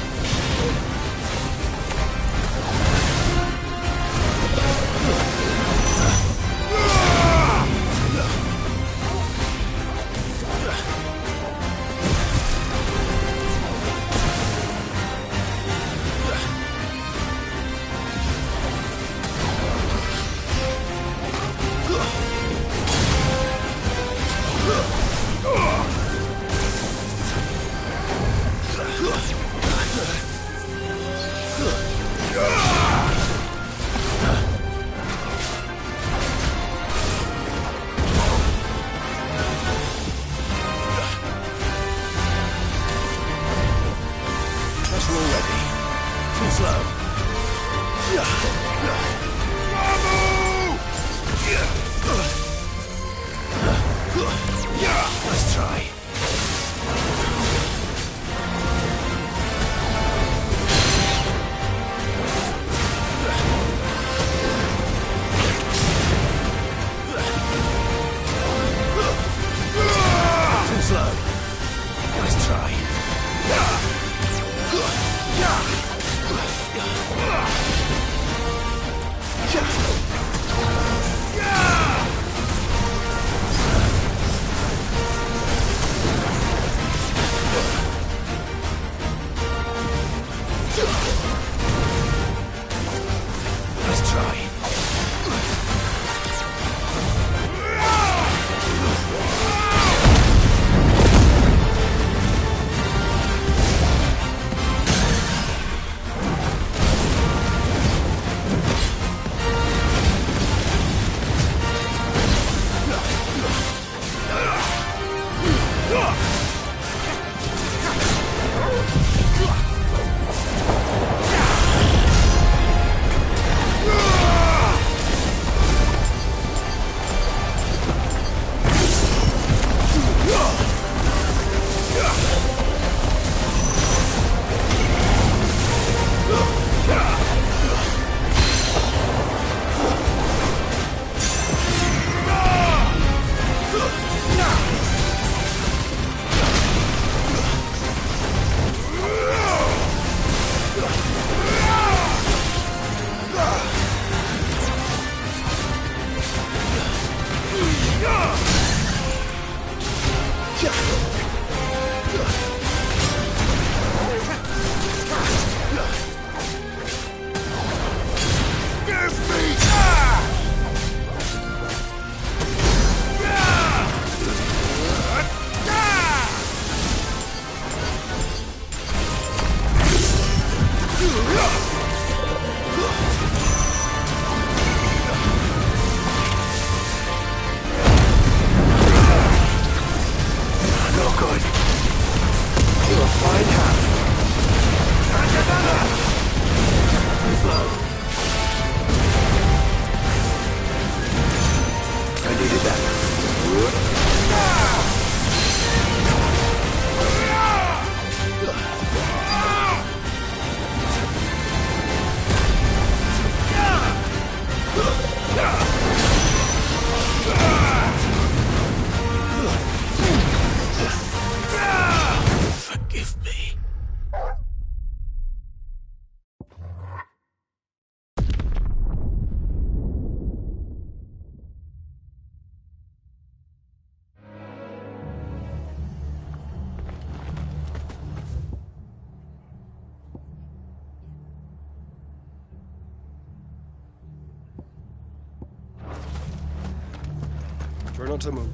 Speaker 11: Prefer not to move.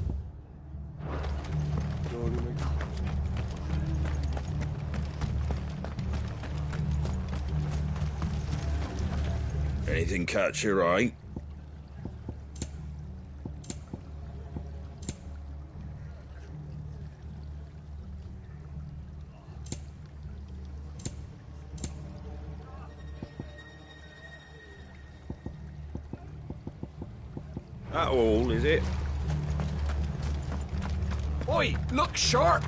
Speaker 18: Anything catch your eye? That all, is it?
Speaker 4: Oi, look sharp!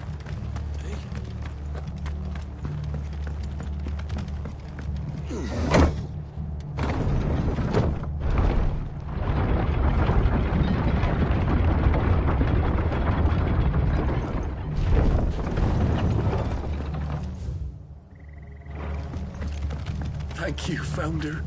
Speaker 11: Thank you, Founder.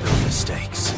Speaker 7: No mistakes.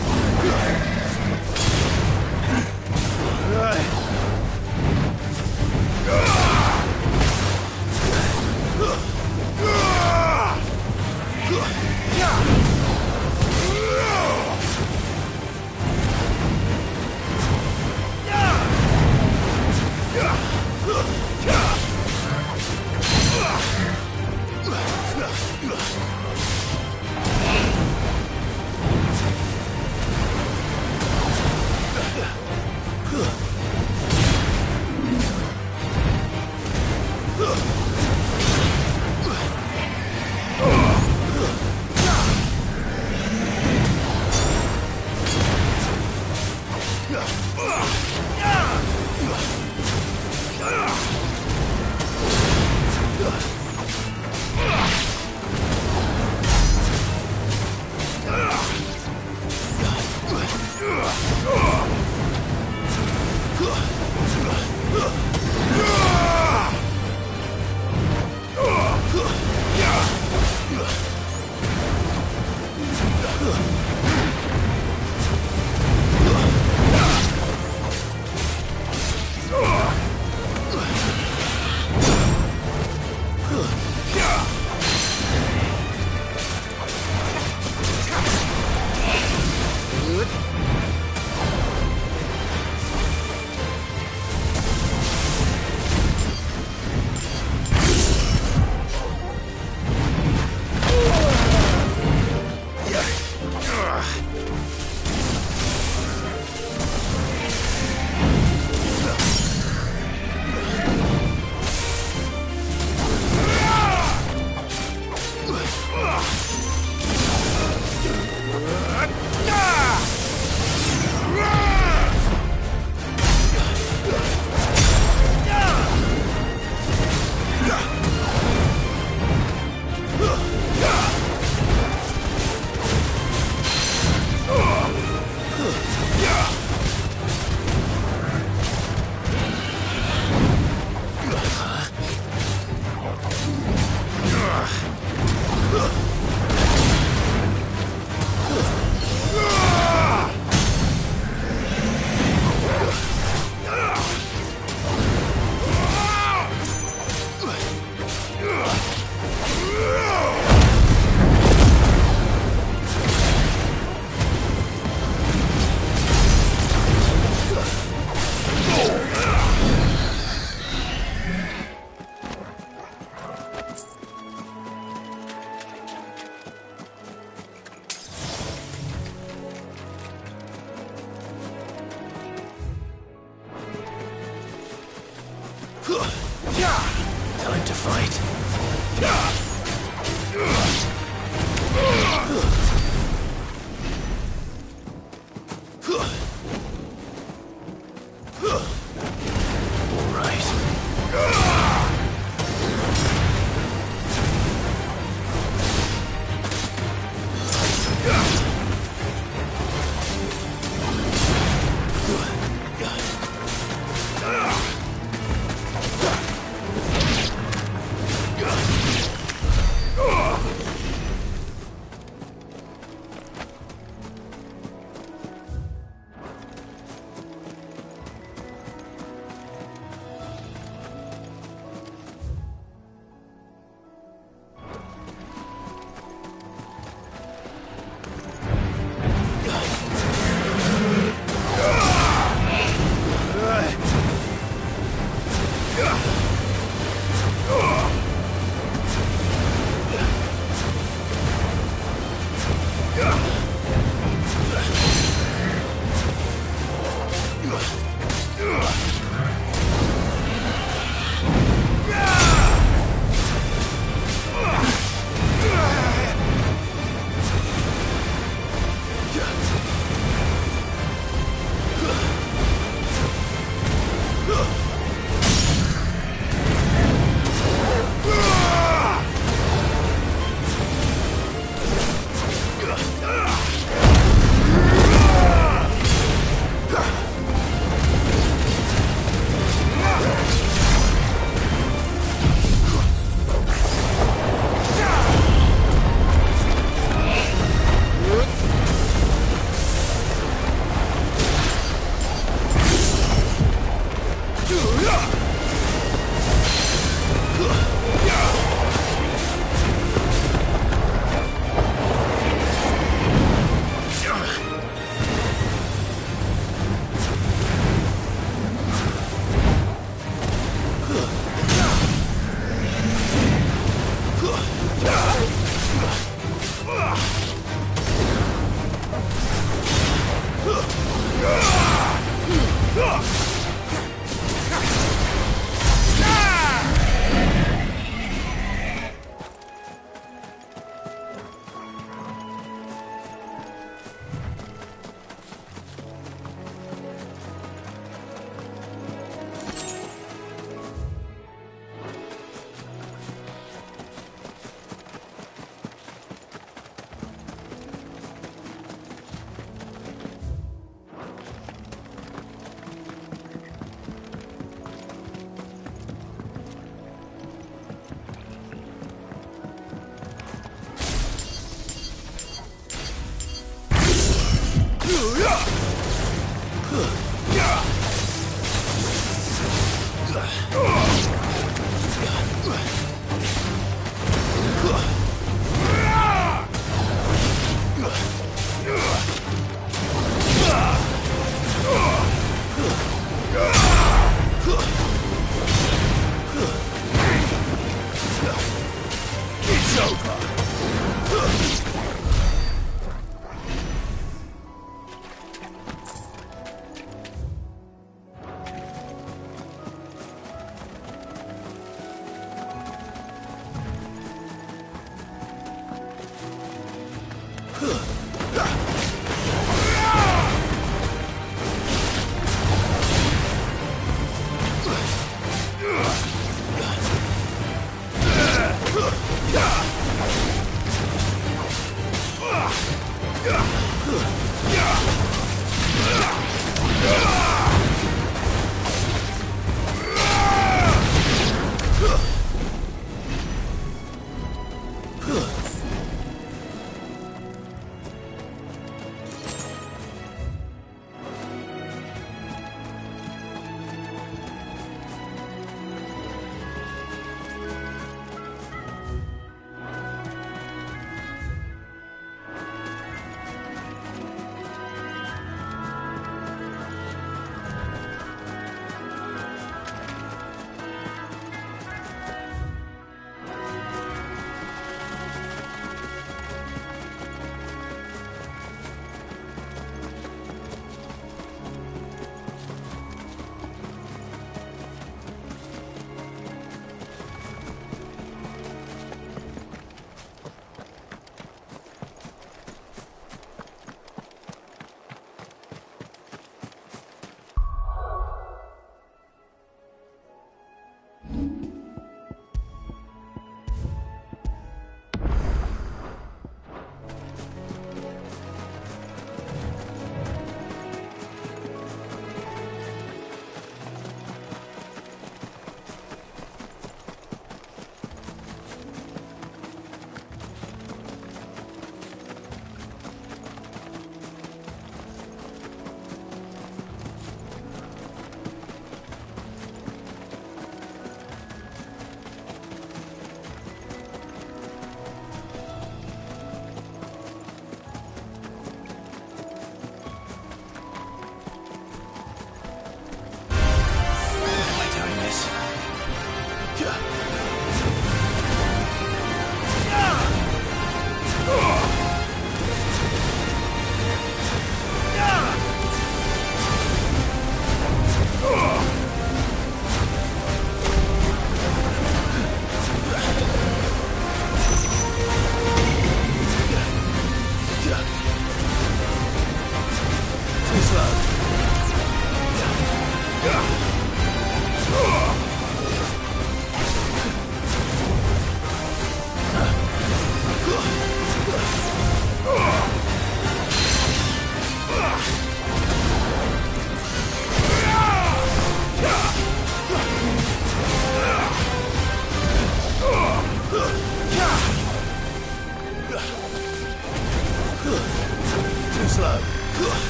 Speaker 7: Time to fight.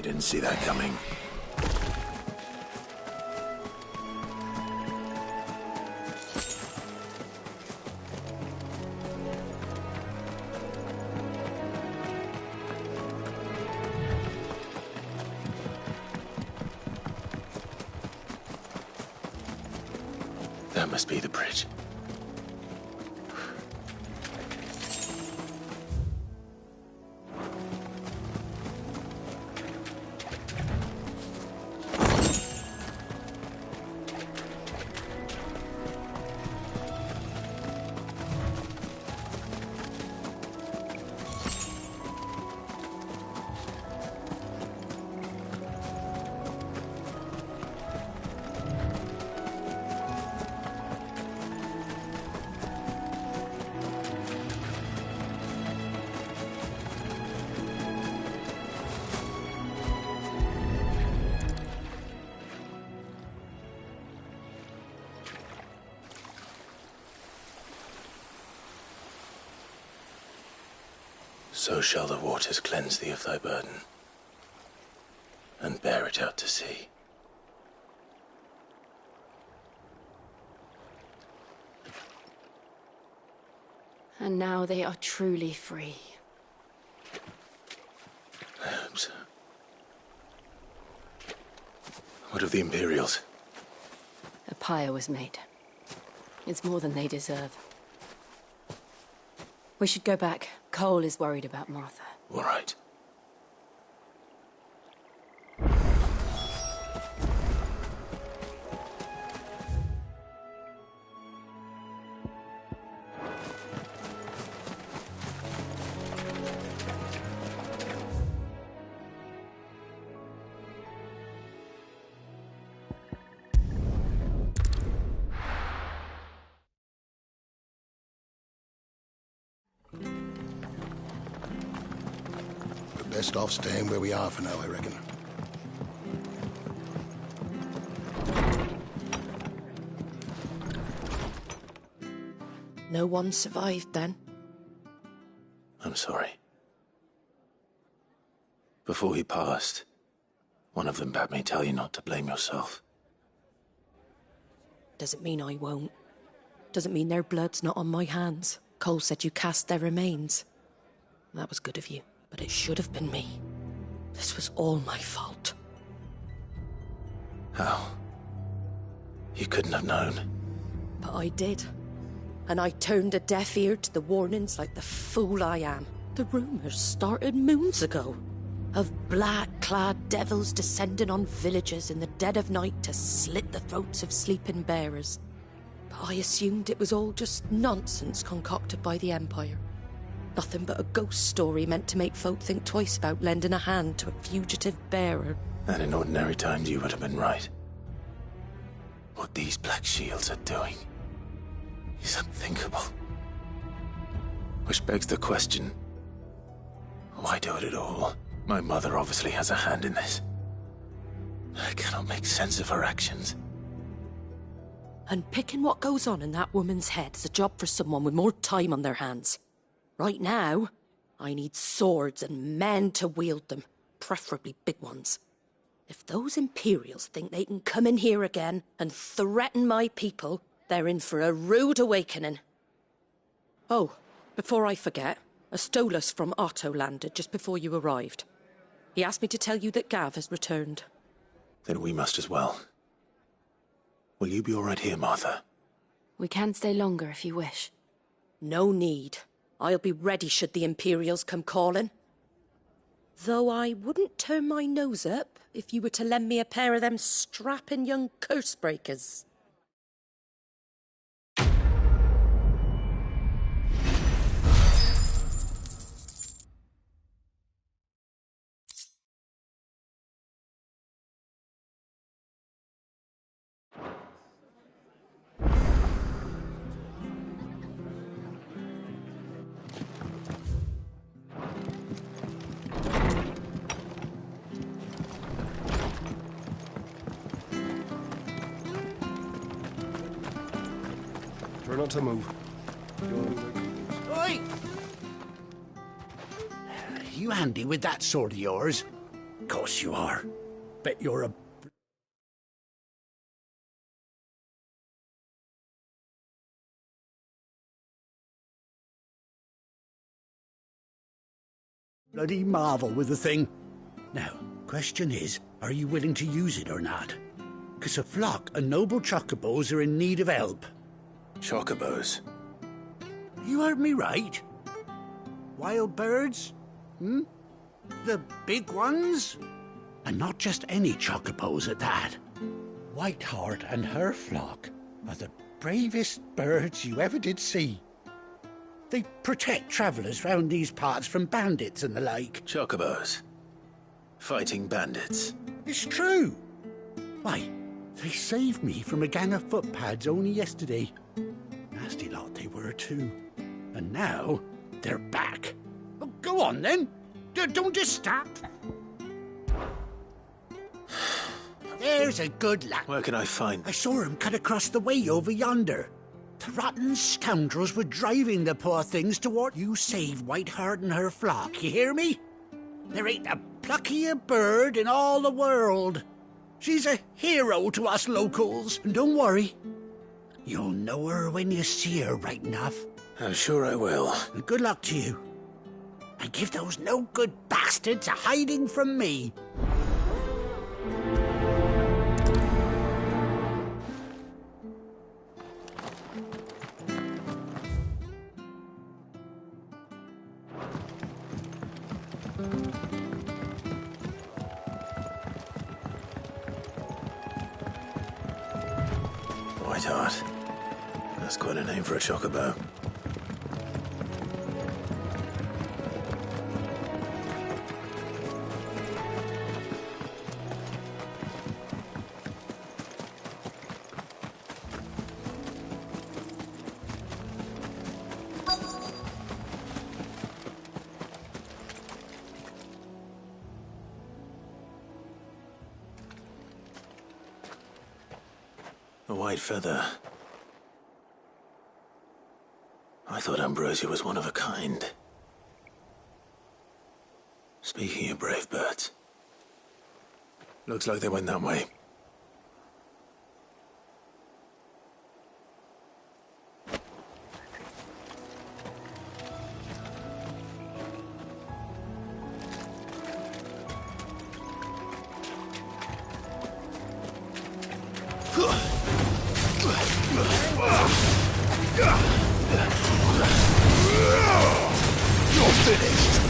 Speaker 7: You didn't see that coming. That must be the bridge. So shall the waters cleanse thee of thy burden, and bear it out to sea.
Speaker 3: And now they are truly free.
Speaker 7: I hope so. What of the Imperials?
Speaker 3: A pyre was made. It's more than they deserve. We should go back. Cole is worried about Martha.
Speaker 7: All right.
Speaker 13: Best off staying where we are for now, I reckon.
Speaker 22: No one survived then?
Speaker 7: I'm sorry. Before he passed, one of them bade me tell you not to blame yourself.
Speaker 22: Doesn't mean I won't. Doesn't mean their blood's not on my hands. Cole said you cast their remains. That was good of you, but it should have been me. This was all my fault.
Speaker 7: How? You couldn't have known.
Speaker 22: But I did. And I turned a deaf ear to the warnings like the fool I am. The rumours started moons ago. Of black-clad devils descending on villages in the dead of night to slit the throats of sleeping bearers. But I assumed it was all just nonsense concocted by the Empire. Nothing but a ghost story meant to make folk think twice about lending a hand to a fugitive bearer.
Speaker 7: And in ordinary times you would have been right. What these Black Shields are doing is unthinkable. Which begs the question, why do it at all? My mother obviously has a hand in this. I cannot make sense of her actions.
Speaker 22: And picking what goes on in that woman's head is a job for someone with more time on their hands. Right now, I need swords and men to wield them, preferably big ones. If those Imperials think they can come in here again and threaten my people, they're in for a rude awakening. Oh, before I forget, a Stolas from Otto landed just before you arrived. He asked me to tell you that Gav has returned.
Speaker 7: Then we must as well. Will you be all right here, Martha?
Speaker 3: We can stay longer if you wish.
Speaker 22: No need. I'll be ready should the Imperials come calling. Though I wouldn't turn my nose up if you were to lend me a pair of them strapping young curse-breakers.
Speaker 11: Try not to move.
Speaker 10: Oi! You handy with that sword of yours? Go course you are. Bet you're a... bloody marvel with the thing. Now, question is, are you willing to use it or not? 'Cause a flock of noble chocobos are in need of help.
Speaker 7: Chocobos?
Speaker 10: You heard me right. Wild birds? Hmm? The big ones? And not just any chocobos at that. Whiteheart and her flock are the bravest birds you ever did see. They protect travellers round these parts from bandits and the like.
Speaker 7: Chocobos? Fighting bandits?
Speaker 10: It's true. Why, they saved me from a gang of footpads only yesterday. Nasty lot they were too. And now, they're back. Well, go on then. Don't just stop. There's a good lad.
Speaker 7: Where can I find...
Speaker 10: I saw him cut across the way over yonder. The rotten scoundrels were driving the poor things toward... You save Whiteheart and her flock, you hear me? There ain't a pluckier bird in all the world. She's a hero to us locals. And don't worry, you'll know her when you see her right enough.
Speaker 7: I'm sure I will.
Speaker 10: And good luck to you. And give those no-good bastards a hiding from me.
Speaker 7: Whiteheart. That's quite a name for a chocobo. A white feather. I thought Ambrosia was one of a kind. Speaking of brave birds, looks like they went that way.
Speaker 10: You're finished.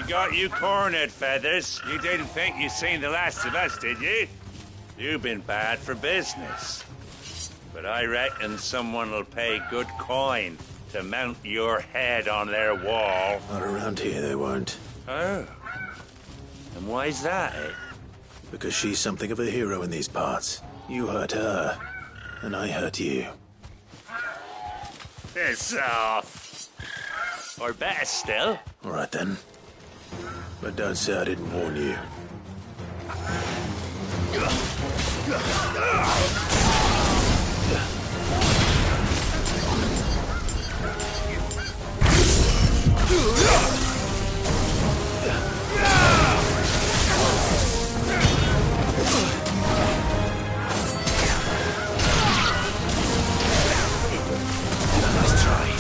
Speaker 14: got you cornered, Feathers. You didn't think you'd seen the last of us, did you? You've been bad for business. But I reckon someone will pay good coin to mount your head on their wall.
Speaker 7: Not around here, they won't.
Speaker 14: Oh. And why's that, eh?
Speaker 7: Because she's something of a hero in these parts. You hurt her, and I hurt you.
Speaker 14: Piss off. Or better still.
Speaker 7: All right, then. But don't say I didn't warn you.
Speaker 14: Let's try.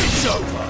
Speaker 14: It's over.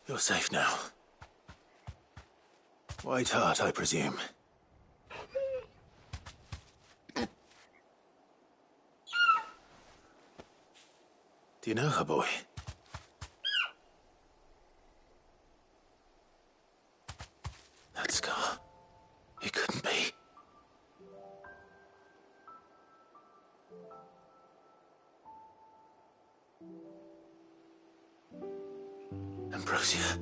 Speaker 7: You're safe now. White Heart, I presume. Do you know her, boy? That scar. It couldn't be. Ambrosia.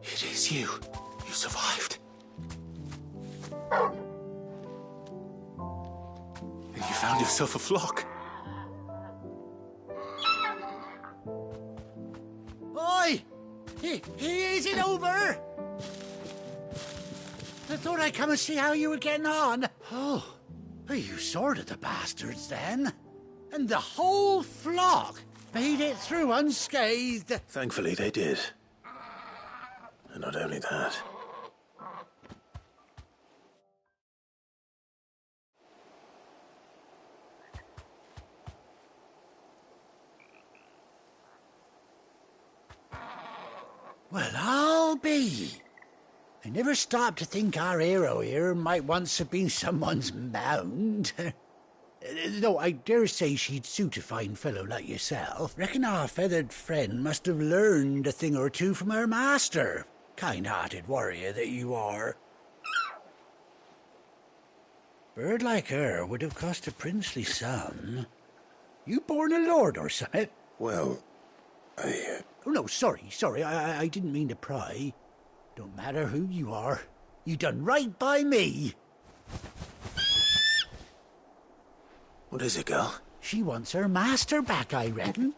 Speaker 7: It is you. You survived. And you found yourself a flock.
Speaker 10: Oi! Is it over? I thought I'd come and see how you were getting on. Oh, you sorted the bastards then. And the whole flock made it through unscathed.
Speaker 7: Thankfully, they did. And not only that,
Speaker 10: Well, I'll be. I never stopped to think our hero here might once have been someone's mount. Though I dare say she'd suit a fine fellow like yourself. Reckon our feathered friend must have learned a thing or two from her master. Kind-hearted warrior that you are. Bird like her would have cost a princely sum. You born a lord or something?
Speaker 7: Well,
Speaker 10: Oh, no, sorry. I didn't mean to pry. Don't matter who you are. You done right by me.
Speaker 7: What is it, girl?
Speaker 10: She wants her master back, I reckon.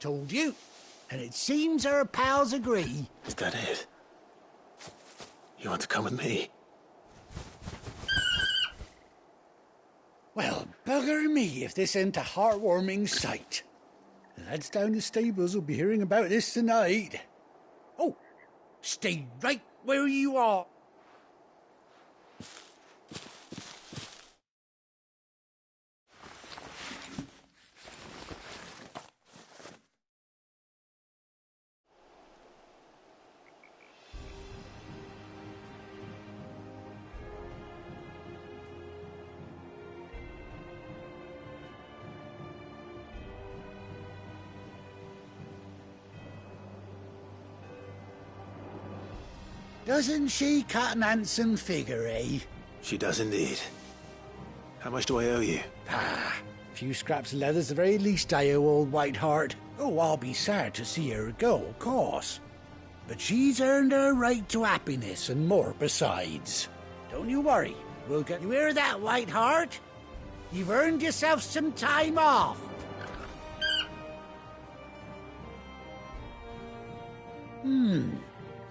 Speaker 10: Told you. And it seems our pals agree.
Speaker 7: Is that it? You want to come with me?
Speaker 10: Well, bugger me if this ain't a heartwarming sight. The lads down the stables will be hearing about this tonight. Oh, stay right where you are. Doesn't she cut an handsome figure, eh?
Speaker 7: She does indeed. How much do I owe you?
Speaker 10: A few scraps of leather's the very least I owe old Whiteheart. Oh, I'll be sad to see her go, of course. But she's earned her right to happiness and more besides. Don't you worry. We'll get... You hear that, Whiteheart? You've earned yourself some time off.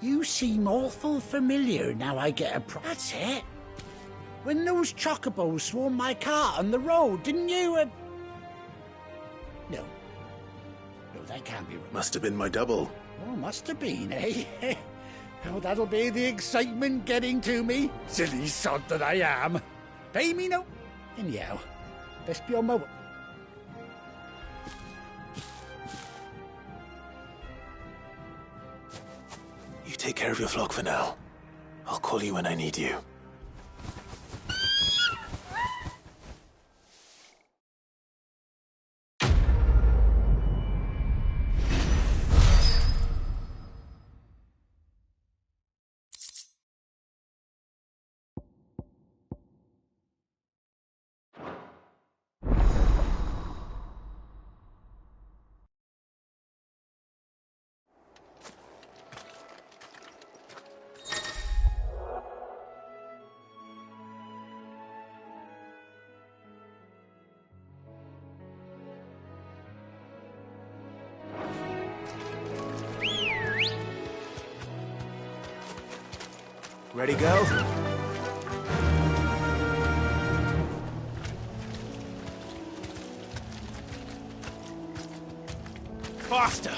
Speaker 10: You seem awful familiar now I get a... That's it. When those chocobos swarmed my cart on the road, didn't you? No. No, that can't be right.
Speaker 7: Must have been my double.
Speaker 10: Oh, must have been, eh? Oh, that'll be the excitement getting to me. Silly sod that I am. Pay me no... Anyhow, best be on my way.
Speaker 7: You take care of your flock for now. I'll call you when I need you.
Speaker 12: Ready, go? Faster!